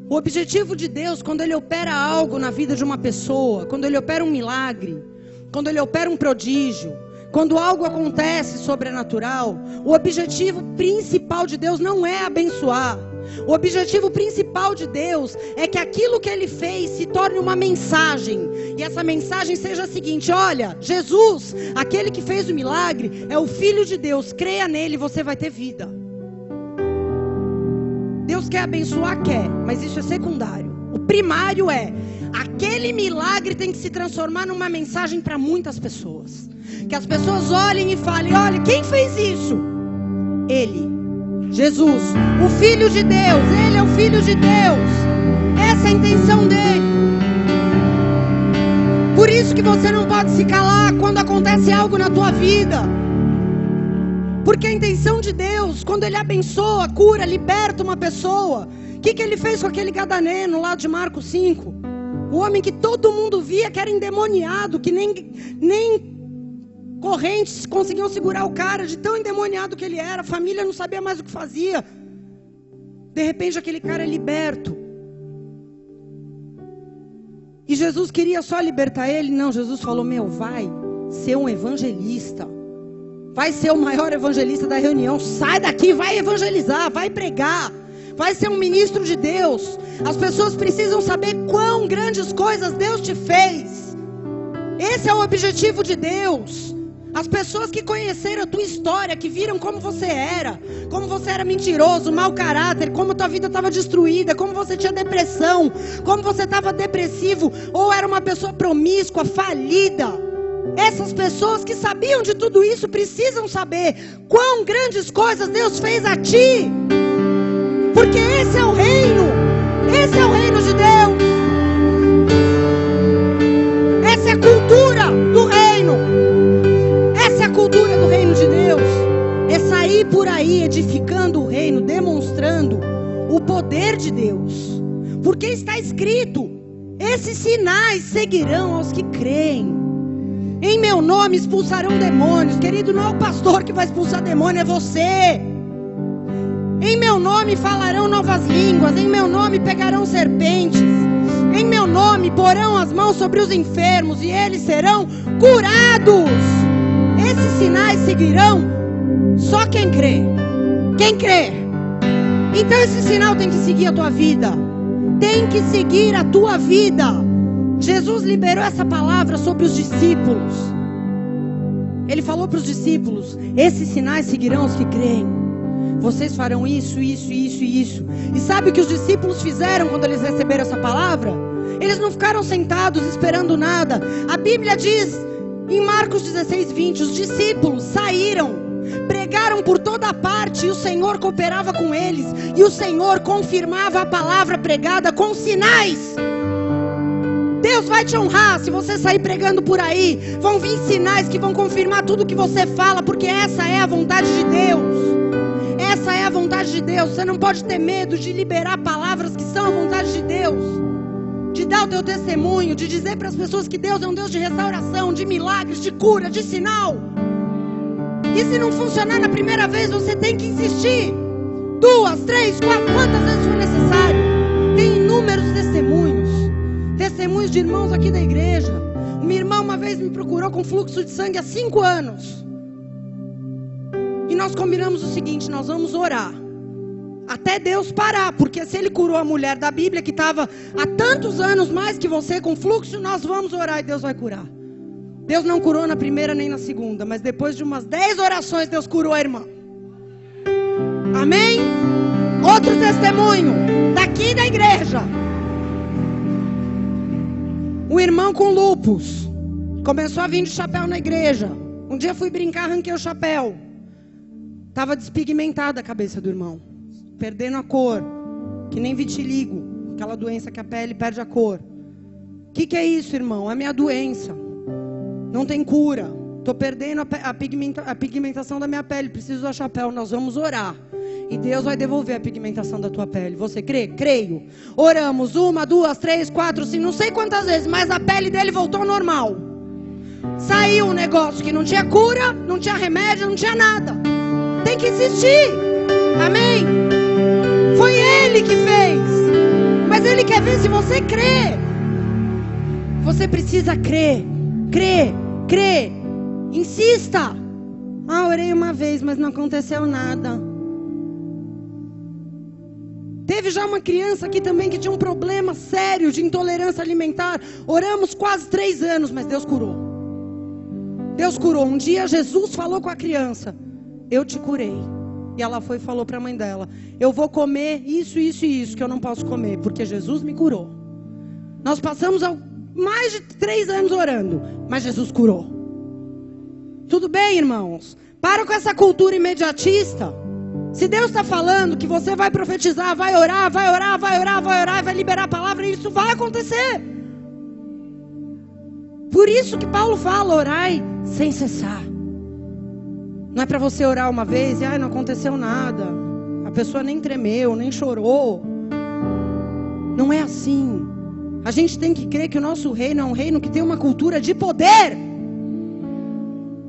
S2: o objetivo de Deus, quando Ele opera algo na vida de uma pessoa, quando Ele opera um milagre, quando Ele opera um prodígio, quando algo acontece sobrenatural, o objetivo principal de Deus não é abençoar. O objetivo principal de Deus é que aquilo que Ele fez se torne uma mensagem. E essa mensagem seja a seguinte: olha, Jesus, aquele que fez o milagre, é o Filho de Deus. Creia nele e você vai ter vida. Deus quer abençoar? Quer, mas isso é secundário. O primário é: aquele milagre tem que se transformar numa mensagem para muitas pessoas. Que as pessoas olhem e falem: olha, quem fez isso? Ele, Jesus, o Filho de Deus. Ele é o Filho de Deus. Essa é a intenção dele. Por isso que você não pode se calar quando acontece algo na tua vida. Porque a intenção de Deus, quando Ele abençoa, cura, liberta uma pessoa. O que Ele fez com aquele gadareno lá de Marcos 5? O homem que todo mundo via que era endemoniado, que nem correntes conseguiam segurar o cara, de tão endemoniado que ele era. A família não sabia mais o que fazia. De repente aquele cara é liberto. E Jesus queria só libertar ele? Não, Jesus falou: meu, vai ser um evangelista. Vai ser o maior evangelista da reunião. Sai daqui, vai evangelizar, vai pregar. Vai ser um ministro de Deus. As pessoas precisam saber quão grandes coisas Deus te fez. Esse é o objetivo de Deus. As pessoas que conheceram a tua história, que viram como você era mentiroso, mau caráter, como tua vida estava destruída, como você tinha depressão, como você estava depressivo, ou era uma pessoa promíscua, falida. Essas pessoas que sabiam de tudo isso precisam saber quão grandes coisas Deus fez a ti. Porque esse é o reino. Esse é o reino de Deus. Essa é a cultura do reino. Essa é a cultura do reino de Deus. É sair por aí edificando o reino, demonstrando o poder de Deus. Porque está escrito: esses sinais seguirão aos que creem. Em meu nome expulsarão demônios. Querido, não é o pastor que vai expulsar demônio, é você. Em meu nome falarão novas línguas. Em meu nome pegarão serpentes. Em meu nome porão as mãos sobre os enfermos e eles serão curados. Esses sinais seguirão só quem crê. Quem crê? Então esse sinal tem que seguir a tua vida. Tem que seguir a tua vida. Jesus liberou essa palavra sobre os discípulos. Ele falou para os discípulos: esses sinais seguirão os que creem. Vocês farão isso, isso, isso e isso. E sabe o que os discípulos fizeram quando eles receberam essa palavra? Eles não ficaram sentados esperando nada. A Bíblia diz em Marcos 16:20, os discípulos saíram, pregaram por toda parte, e o Senhor cooperava com eles, e o Senhor confirmava a palavra pregada com sinais. Deus vai te honrar se você sair pregando por aí. Vão vir sinais que vão confirmar tudo que você fala, porque essa é a vontade de Deus. Essa é a vontade de Deus. Você não pode ter medo de liberar palavras que são a vontade de Deus, de dar o teu testemunho, de dizer para as pessoas que Deus é um Deus de restauração, de milagres, de cura, de sinal. E se não funcionar na primeira vez, você tem que insistir 2, 3, 4, quantas vezes for necessário. Tem inúmeros testemunhos de irmãos aqui da igreja. Uma irmã uma vez me procurou com fluxo de sangue há 5 anos. E nós combinamos o seguinte: nós vamos orar até Deus parar, porque se Ele curou a mulher da Bíblia que estava há tantos anos mais que você com fluxo, nós vamos orar e Deus vai curar. Deus não curou na primeira nem na segunda, mas depois de umas 10 orações Deus curou a irmã. Amém? Outro testemunho daqui da igreja. Um irmão com lúpus começou a vir de chapéu na igreja. Um dia fui brincar, arranquei o chapéu. Estava despigmentada a cabeça do irmão, perdendo a cor, que nem vitiligo, aquela doença que a pele perde a cor. O que é isso, irmão? É minha doença. Não tem cura. Estou perdendo a pigmentação da minha pele. Preciso do chapéu. Nós vamos orar. E Deus vai devolver a pigmentação da tua pele. Você crê? Creio. Oramos 1, 2, 3, 4, 5, não sei quantas vezes, mas a pele dele voltou ao normal. Saiu um negócio que não tinha cura, não tinha remédio, não tinha nada. Tem que insistir. Amém? Foi Ele que fez. Mas Ele quer ver se você crê. Você precisa crer. Crer. Crer. Insista. Orei uma vez, mas não aconteceu nada. Teve já uma criança aqui também que tinha um problema sério de intolerância alimentar. Oramos quase 3 anos, mas Deus curou. Deus curou. Um dia Jesus falou com a criança: eu te curei. E ela foi e falou para a mãe dela: eu vou comer isso, isso e isso que eu não posso comer, porque Jesus me curou. Nós passamos mais de 3 anos orando, mas Jesus curou. Tudo bem, irmãos? Para com essa cultura imediatista. Se Deus está falando que você vai profetizar, vai orar, vai orar, vai orar, vai orar, vai liberar a palavra, isso vai acontecer. Por isso que Paulo fala: orai sem cessar. Não é para você orar uma vez e não aconteceu nada. A pessoa nem tremeu, nem chorou. Não é assim. A gente tem que crer que o nosso reino é um reino que tem uma cultura de poder.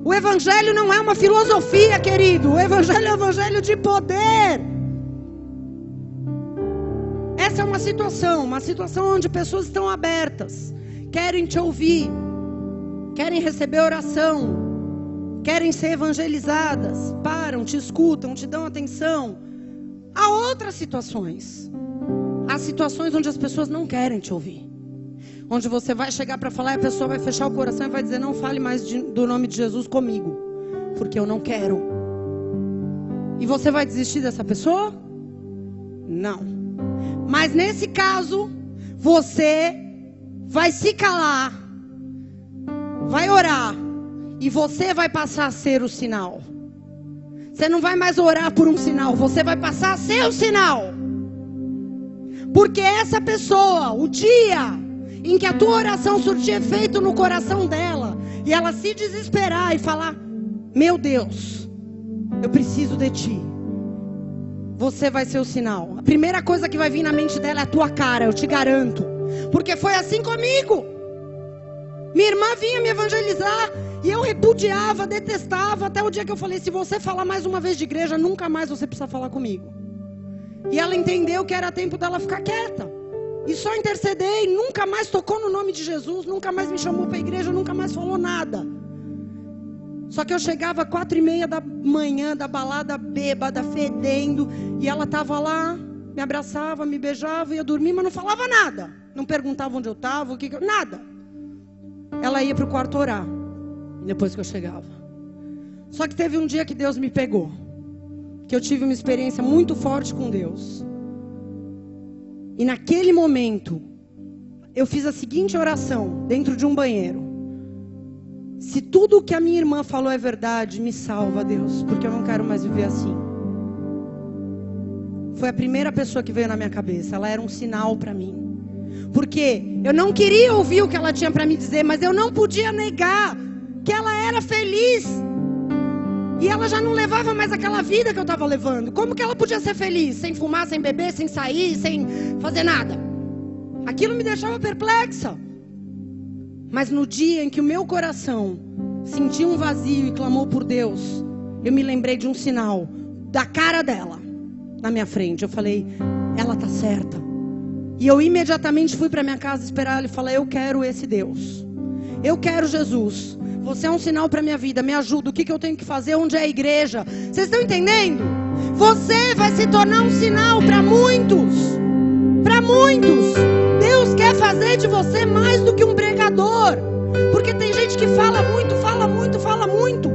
S2: O evangelho não é uma filosofia, querido. O evangelho é um evangelho de poder. Essa é uma situação onde pessoas estão abertas, querem te ouvir, querem receber oração, querem ser evangelizadas, param, te escutam, te dão atenção. Há outras situações. Há situações onde as pessoas não querem te ouvir. Onde você vai chegar para falar e a pessoa vai fechar o coração e vai dizer: não fale mais do nome de Jesus comigo, porque eu não quero. E você vai desistir dessa pessoa? Não. Mas nesse caso, você vai se calar, vai orar, e você vai passar a ser o sinal. Você não vai mais orar por um sinal, você vai passar a ser o sinal. Porque essa pessoa, o dia em que a tua oração surtir efeito no coração dela, e ela se desesperar e falar: meu Deus, eu preciso de ti, você vai ser o sinal. A primeira coisa que vai vir na mente dela é a tua cara, eu te garanto. Porque foi assim comigo. Minha irmã vinha me evangelizar e eu repudiava, detestava, até o dia que eu falei: se você falar mais uma vez de igreja, nunca mais você precisa falar comigo. E ela entendeu que era tempo dela ficar quieta. E só intercedei, nunca mais tocou no nome de Jesus, nunca mais me chamou para a igreja, nunca mais falou nada. Só que eu chegava 4:30 da manhã, da balada bêbada, fedendo, e ela estava lá, me abraçava, me beijava, ia dormir, mas não falava nada. Não perguntava onde eu estava, nada. Ela ia para o quarto orar, depois que eu chegava. Só que teve um dia que Deus me pegou, que eu tive uma experiência muito forte com Deus. E naquele momento, eu fiz a seguinte oração, dentro de um banheiro: se tudo o que a minha irmã falou é verdade, me salva, Deus, porque eu não quero mais viver assim. Foi a primeira pessoa que veio na minha cabeça. Ela era um sinal para mim. Porque eu não queria ouvir o que ela tinha para me dizer, mas eu não podia negar que ela era feliz. E ela já não levava mais aquela vida que eu estava levando. Como que ela podia ser feliz? Sem fumar, sem beber, sem sair, sem fazer nada. Aquilo me deixava perplexa. Mas no dia em que o meu coração sentiu um vazio e clamou por Deus, eu me lembrei de um sinal da cara dela na minha frente. Eu falei: ela está certa. E eu imediatamente fui para minha casa esperar ela e falei: eu quero esse Deus. Eu quero Jesus. Você é um sinal para minha vida, me ajuda. O que eu tenho que fazer? Onde é a igreja? Vocês estão entendendo? Você vai se tornar um sinal para muitos. Para muitos. Deus quer fazer de você mais do que um pregador. Porque tem gente que fala muito, fala muito, fala muito,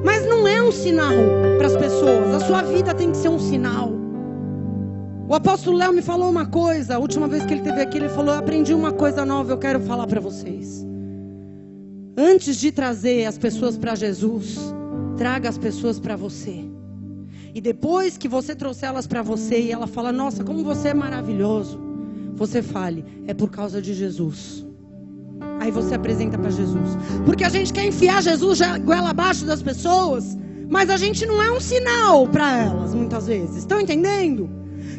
S2: mas não é um sinal para as pessoas. A sua vida tem que ser um sinal. O apóstolo Léo me falou uma coisa. A última vez que ele esteve aqui, ele falou: eu aprendi uma coisa nova, eu quero falar para vocês. Antes de trazer as pessoas para Jesus, traga as pessoas para você. E depois que você trouxer elas para você e ela fala, nossa, como você é maravilhoso, você fale, é por causa de Jesus. Aí você apresenta para Jesus. Porque a gente quer enfiar Jesus goela abaixo das pessoas, mas a gente não é um sinal para elas, muitas vezes. Estão entendendo?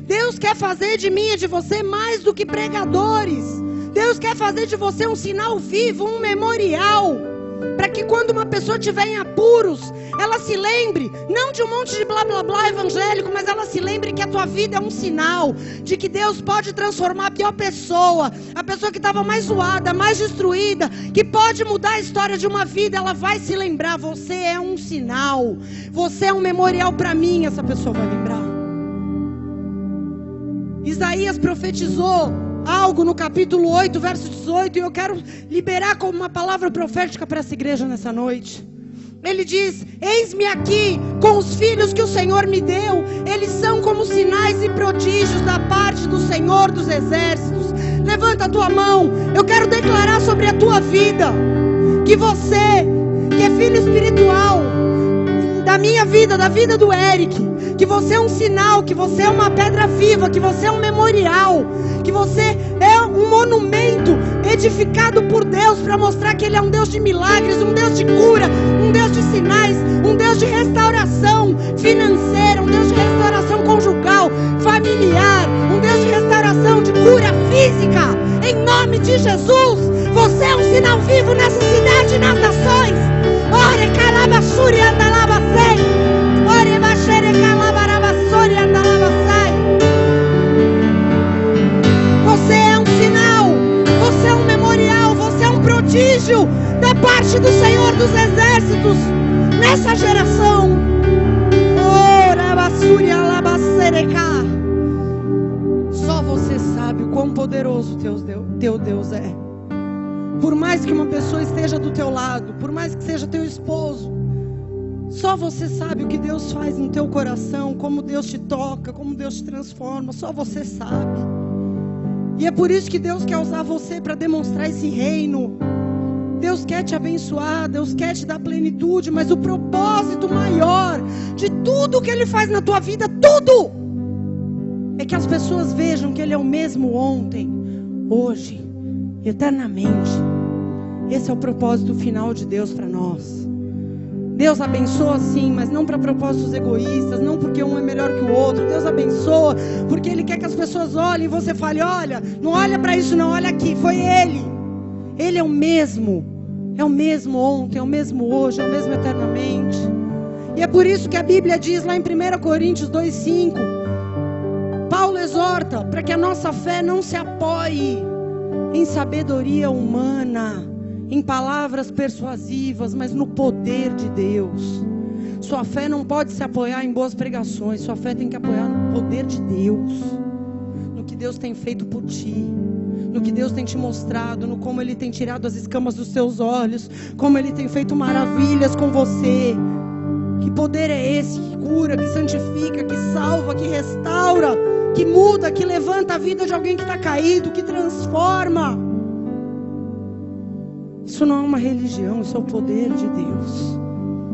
S2: Deus quer fazer de mim e de você mais do que pregadores. Deus quer fazer de você um sinal vivo, um memorial, para que quando uma pessoa estiver em apuros, ela se lembre, não de um monte de blá blá blá evangélico, mas ela se lembre que a tua vida é um sinal de que Deus pode transformar a pior pessoa, a pessoa que estava mais zoada, mais destruída, que pode mudar a história de uma vida. Ela vai se lembrar, você é um sinal, você é um memorial para mim. Essa pessoa vai lembrar. Isaías profetizou algo no capítulo 8, verso 18, e eu quero liberar como uma palavra profética para essa igreja nessa noite. Ele diz, eis-me aqui com os filhos que o Senhor me deu, eles são como sinais e prodígios da parte do Senhor dos exércitos. Levanta a tua mão, eu quero declarar sobre a tua vida, que você, que é filho espiritual, da minha vida, da vida do Eric, que você é um sinal, que você é uma pedra viva, que você é um memorial, que você é um monumento edificado por Deus para mostrar que Ele é um Deus de milagres, um Deus de cura, um Deus de sinais, um Deus de restauração financeira, um Deus de restauração conjugal, familiar, um Deus de restauração, de cura física. Em nome de Jesus, você é um sinal vivo nessa cidade e nas nações. Ore calabassuri andalabasei. Ore baixere calabarabassuri andalabasai. Você é um sinal, você é um memorial, você é um prodígio da parte do Senhor dos exércitos nessa geração. Ora bassuri alabasereca. Só você sabe o quão poderoso teu Deus é. Por mais que uma pessoa esteja do teu lado, por mais que seja teu esposo, só você sabe o que Deus faz no teu coração, como Deus te toca, como Deus te transforma, só você sabe. E é por isso que Deus quer usar você para demonstrar esse reino. Deus quer te abençoar, Deus quer te dar plenitude, mas o propósito maior de tudo que Ele faz na tua vida, tudo, é que as pessoas vejam que Ele é o mesmo ontem, hoje, eternamente. Esse é o propósito final de Deus para nós. Deus abençoa sim, mas não para propósitos egoístas, não porque um é melhor que o outro. Deus abençoa porque Ele quer que as pessoas olhem e você fale, olha, não olha para isso não, olha aqui, foi Ele. Ele é o mesmo ontem, é o mesmo hoje, é o mesmo eternamente. E é por isso que a Bíblia diz lá em 1 Coríntios 2,5, Paulo exorta para que a nossa fé não se apoie em sabedoria humana, em palavras persuasivas, mas no poder de Deus. Sua fé não pode se apoiar em boas pregações, sua fé tem que apoiar no poder de Deus, no que Deus tem feito por ti, no que Deus tem te mostrado, no como Ele tem tirado as escamas dos seus olhos, como Ele tem feito maravilhas com você. Que poder é esse que cura, que santifica, que salva, que restaura, que muda, que levanta a vida de alguém que está caído, que transforma. Isso não é uma religião, isso é o poder de Deus.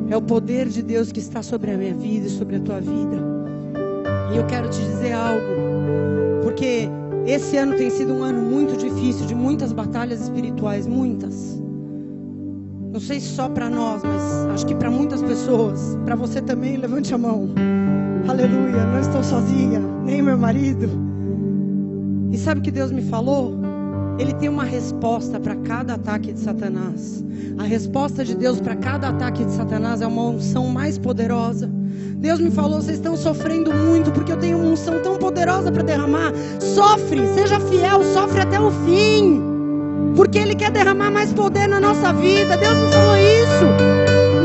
S2: É o poder de Deus que está sobre a minha vida e sobre a tua vida. E eu quero te dizer algo, porque esse ano tem sido um ano muito difícil, de muitas batalhas espirituais, muitas. Não sei se só para nós, mas acho que para muitas pessoas. Para você também, levante a mão. Aleluia, não estou sozinha, nem meu marido. E sabe o que Deus me falou? Ele tem uma resposta para cada ataque de Satanás. A resposta de Deus para cada ataque de Satanás é uma unção mais poderosa. Deus me falou, vocês estão sofrendo muito, porque eu tenho uma unção tão poderosa para derramar. Sofre, seja fiel, sofre até o fim, porque Ele quer derramar mais poder na nossa vida. Deus me falou isso.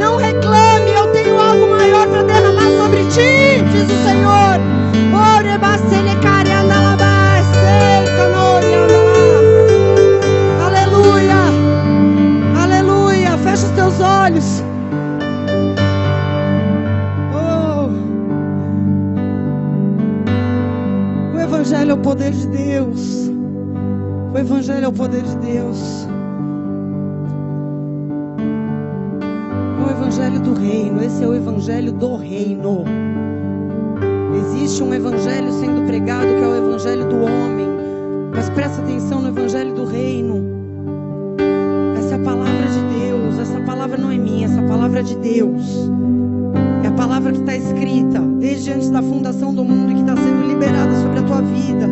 S2: Não reclame, eu tenho algo maior para derramar sobre ti, diz o Senhor. Aleluia, aleluia. Fecha os teus olhos. O Evangelho é o poder de Deus. O Evangelho é o poder de Deus. evangelho do reino, esse é o evangelho do reino. Existe um evangelho sendo pregado que é o evangelho do homem, mas presta atenção no evangelho do reino. Essa é a palavra de Deus, essa palavra não é minha, essa palavra é de Deus. É a palavra que está escrita desde antes da fundação do mundo e que está sendo liberada sobre a tua vida.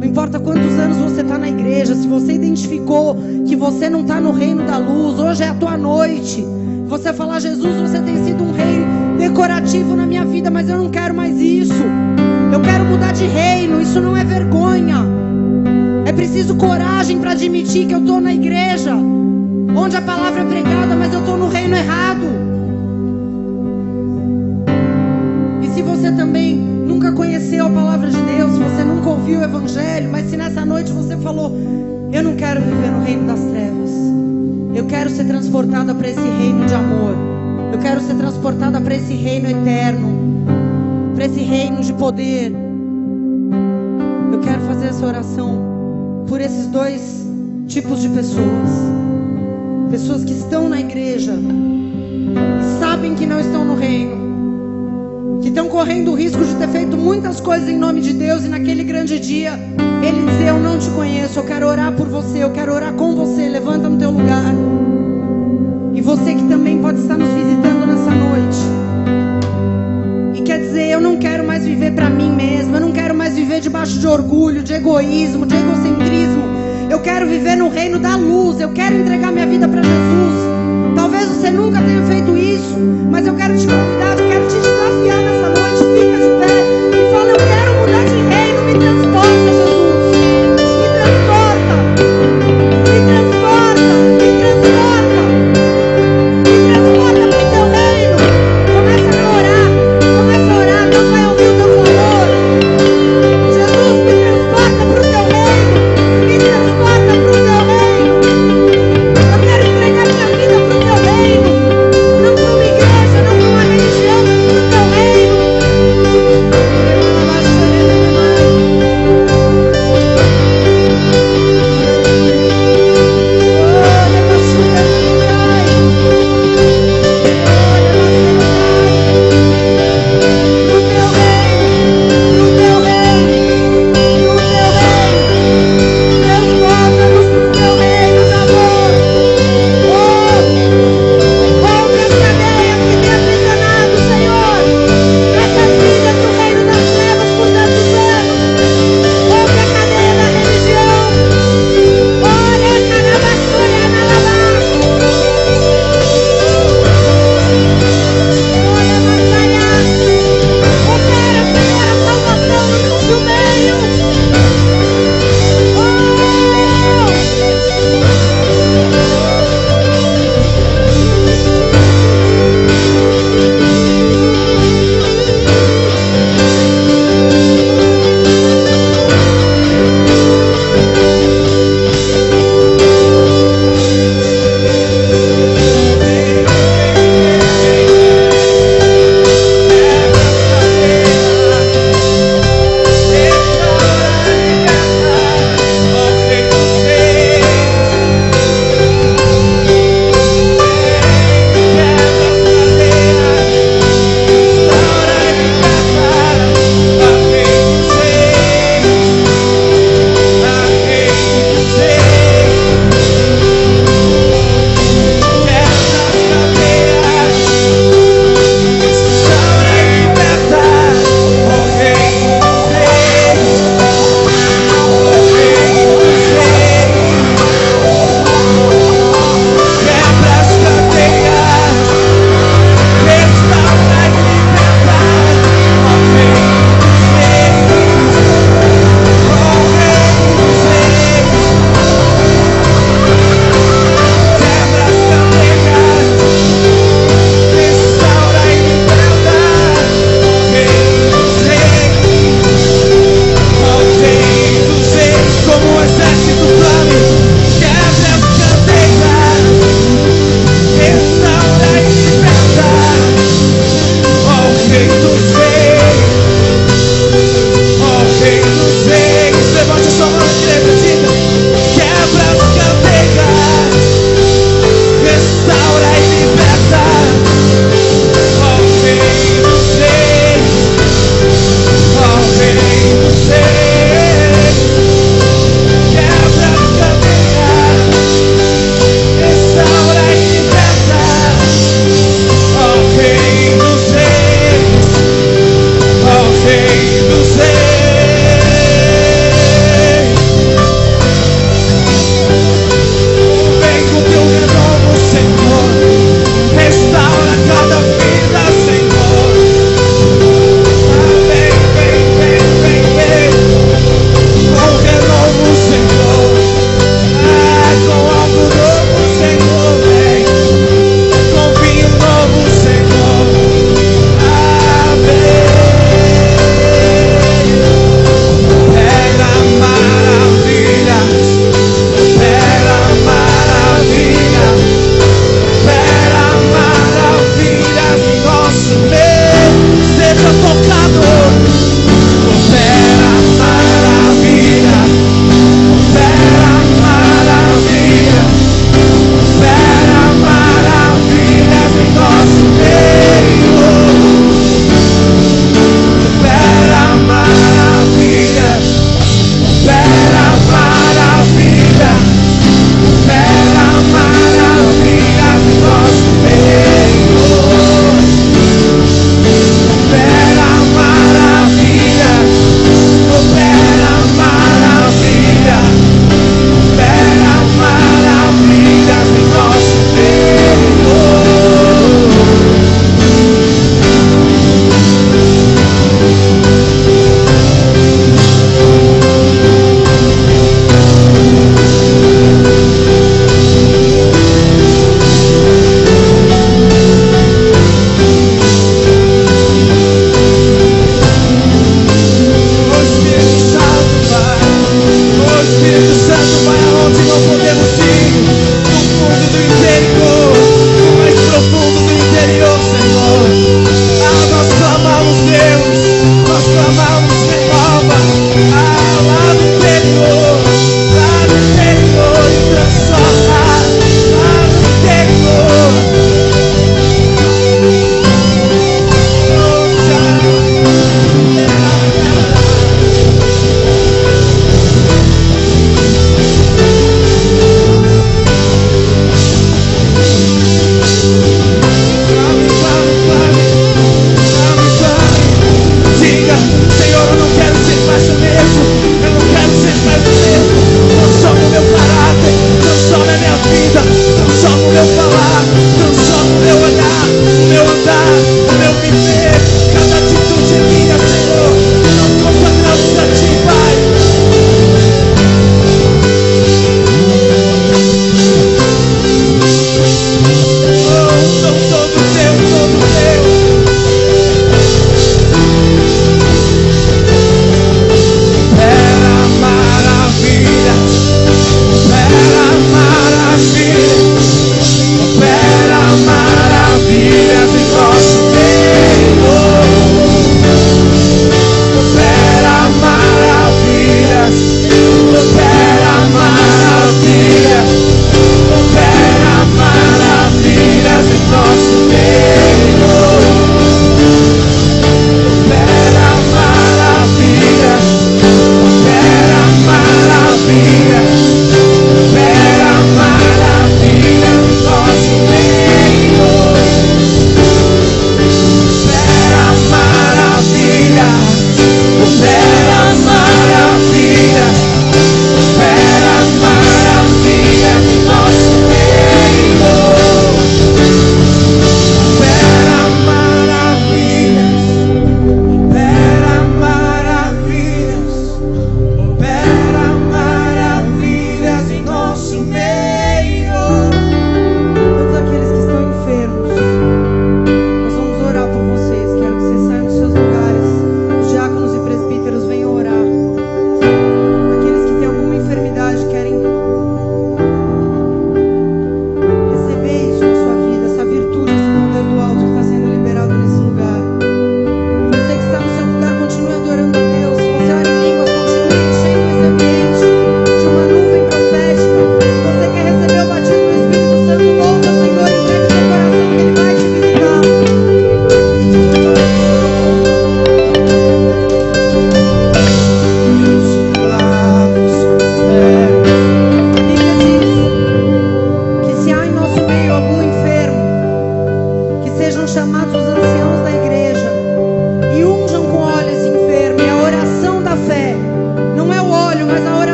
S2: Não importa quantos anos você está na igreja, se você identificou que você não está no reino da luz, hoje é a tua noite. Você falar: Jesus, você tem sido um rei decorativo na minha vida, mas eu não quero mais isso. Eu quero mudar de reino, isso não é vergonha. É preciso coragem para admitir que eu estou na igreja onde a palavra é pregada, mas eu estou no reino errado. E se você também nunca conheceu a palavra de Deus, se você nunca ouviu o evangelho, mas se nessa noite você falou: eu não quero viver no reino das trevas, eu quero ser transportada para esse reino de amor, eu quero ser transportada para esse reino eterno, para esse reino de poder. Eu quero fazer essa oração por esses dois tipos de pessoas. Pessoas que estão na igreja e sabem que não estão no reino, que estão correndo o risco de ter feito muitas coisas em nome de Deus, e naquele grande dia Ele dizer: eu não te conheço, eu quero orar por você, eu quero orar com você. Levanta no teu lugar. E você que também pode estar nos visitando nessa noite e quer dizer: eu não quero mais viver para mim mesmo, eu não quero mais viver debaixo de orgulho, de egoísmo, de egocentrismo. Eu quero viver no reino da luz, eu quero entregar minha vida para Jesus. Talvez você nunca tenha feito isso, mas eu quero te convidar, eu quero te desafiar nessa noite. Fica de pé e fala: eu quero mudar de reino, me transporta, Jesus. Me transporta, me transporta, me transporta, me transporta para o teu reino. Começa a orar, Deus vai ouvir o teu clamor. Jesus, me transporta para o teu reino, me transporta para o teu reino. Eu quero entregar minha vida para o teu reino, não para uma igreja, não para uma religião, mas para o teu reino.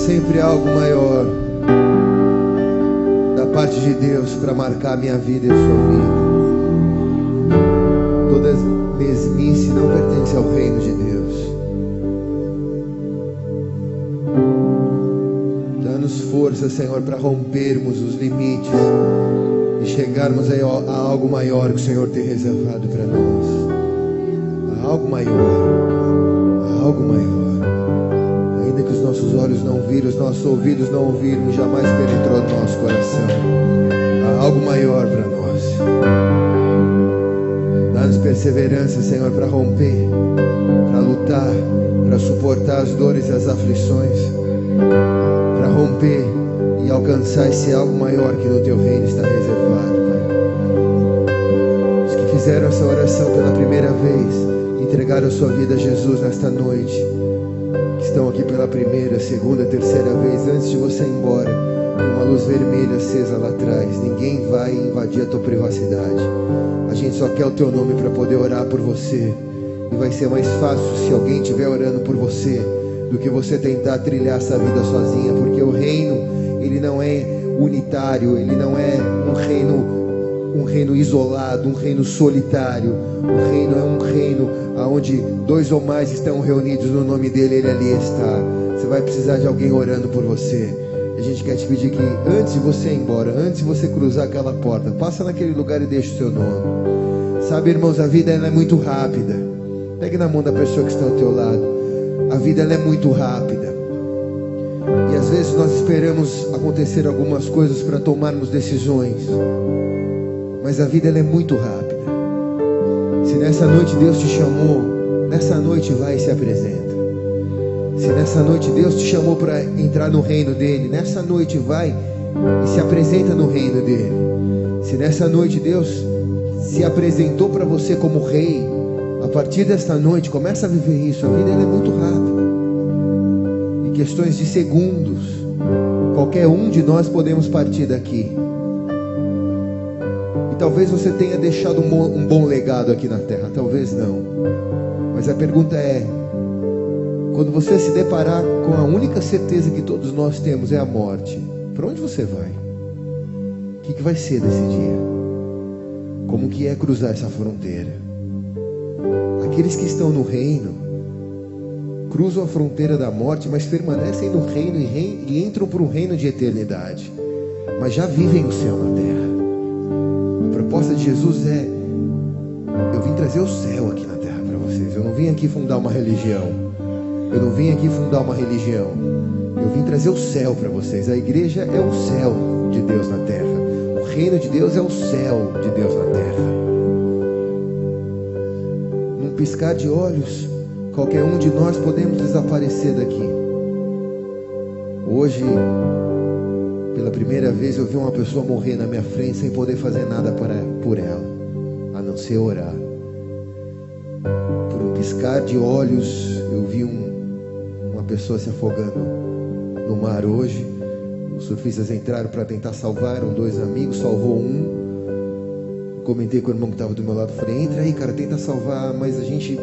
S1: sempre algo maior da parte de Deus para marcar minha vida e a sua vida. Toda mesmice não pertence ao reino de Deus. Dá-nos força, Senhor, para rompermos os limites e chegarmos a algo maior que o Senhor tem reservado para nós. A algo maior. A algo maior. Ainda que os nossos olhos não viram, os nossos ouvidos não ouviram, jamais penetrou no nosso coração. Há algo maior para nós. Dá-nos perseverança, Senhor, para romper, para lutar, para suportar as dores e as aflições, para romper e alcançar esse algo maior que no Teu reino está reservado, Pai. Os que fizeram essa oração pela primeira vez, entregaram a sua vida a Jesus nesta noite, que estão aqui pela primeira, segunda, terceira vez, antes de você ir embora, tem uma luz vermelha acesa lá atrás. Ninguém vai invadir a tua privacidade. A gente só quer o teu nome para poder orar por você. E vai ser mais fácil se alguém estiver orando por você do que você tentar trilhar essa vida sozinha, porque o reino, ele não é unitário, ele não é um reino isolado, um reino solitário. O reino é um reino onde 2 ou mais estão reunidos no nome dele, ele ali está. Você vai precisar de alguém orando por você. A gente quer te pedir que antes de você ir embora, antes de você cruzar aquela porta, passa naquele lugar e deixa o seu nome. Sabe, irmãos, a vida ela é muito rápida. Pegue na mão da pessoa que está ao teu lado. A vida ela é muito rápida. E às vezes nós esperamos acontecer algumas coisas para tomarmos decisões. Mas a vida ela é muito rápida. Se nessa noite Deus te chamou, nessa noite vai e se apresenta. Se nessa noite Deus te chamou para entrar no reino dele, nessa noite vai e se apresenta no reino dele. Se nessa noite Deus se apresentou para você como rei, a partir desta noite começa a viver isso. A vida ela é muito rápida. Em questões de segundos, qualquer um de nós podemos partir daqui. Talvez você tenha deixado um bom legado aqui na terra, talvez não. Mas a pergunta é, quando você se deparar com a única certeza que todos nós temos é a morte, para onde você vai? O que vai ser desse dia? Como que é cruzar essa fronteira? Aqueles que estão no reino cruzam a fronteira da morte, mas permanecem no reino e entram para um reino de eternidade, mas já vivem o céu na terra. A proposta de Jesus é: eu vim trazer o céu aqui na terra para vocês. Eu não vim aqui fundar uma religião. Eu não vim aqui fundar uma religião. Eu vim trazer o céu para vocês. A igreja é o céu de Deus na terra. O reino de Deus é o céu de Deus na terra. Num piscar de olhos, qualquer um de nós podemos desaparecer daqui. Hoje, pela primeira vez, eu vi uma pessoa morrer na minha frente sem poder fazer nada por ela, a não ser orar. Por um piscar de olhos, eu vi uma pessoa se afogando no mar hoje. Os surfistas entraram para tentar salvar, eram 2 amigos, salvou um. Comentei com o irmão que estava do meu lado, falei: entra aí, cara, tenta salvar. Mas a gente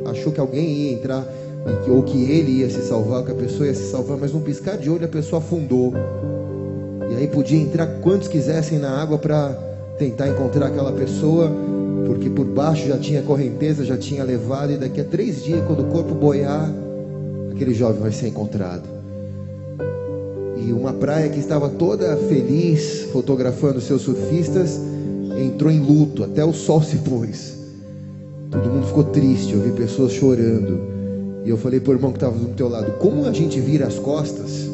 S1: achou que alguém ia entrar, ou que ele ia se salvar, que a pessoa ia se salvar, mas num piscar de olho a pessoa afundou. E aí podia entrar quantos quisessem na água para tentar encontrar aquela pessoa, porque por baixo já tinha correnteza, já tinha levado, e daqui a 3 dias, quando o corpo boiar, aquele jovem vai ser encontrado. E uma praia que estava toda feliz, fotografando seus surfistas, entrou em luto, até o sol se pôs. Todo mundo ficou triste, eu vi pessoas chorando. E eu falei para o irmão que estava do teu lado: como a gente vira as costas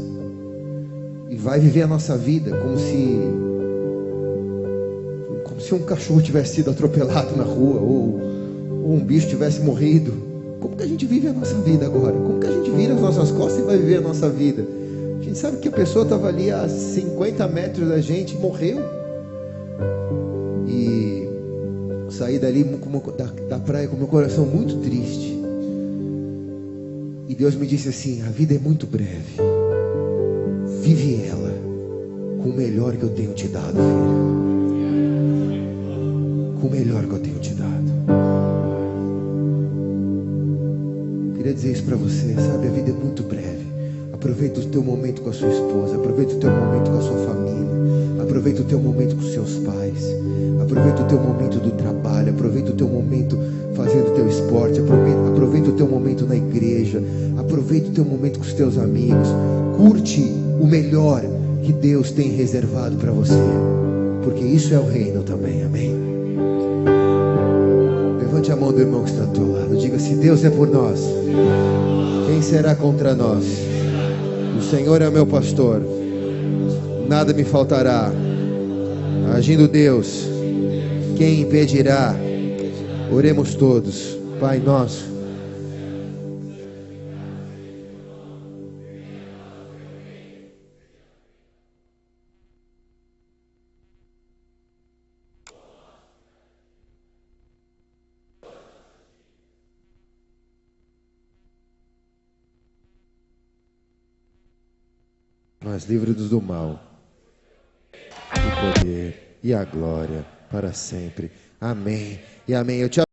S1: e vai viver a nossa vida como se um cachorro tivesse sido atropelado na rua, ou um bicho tivesse morrido? Como que a gente vive a nossa vida agora? Como que a gente vira as nossas costas e vai viver a nossa vida? A gente sabe que a pessoa estava ali a 50 metros da gente, morreu. E saí dali da praia com meu coração muito triste. E Deus me disse assim: a vida é muito breve, vive ela com o melhor que eu tenho te dado, filho. Com o melhor que eu tenho te dado. Eu queria dizer isso para você, sabe? A vida é muito breve. A Aproveita o teu momento com a sua esposa, aproveita o teu momento com a sua família, aproveita o teu momento com os seus pais, aproveita o teu momento do trabalho, aproveita o teu momento fazendo o teu esporte, aproveita o teu momento na igreja, aproveita o teu momento com os teus amigos, curte o melhor que Deus tem reservado para você, porque isso é o reino também, amém? Levante a mão do irmão que está ao teu lado, diga: se Deus é por nós, quem será contra nós? O Senhor é o meu pastor, nada me faltará. Agindo Deus, quem impedirá? Oremos todos. Pai nosso, mas livra-nos do mal, o poder e a glória para sempre. Amém e amém. Eu te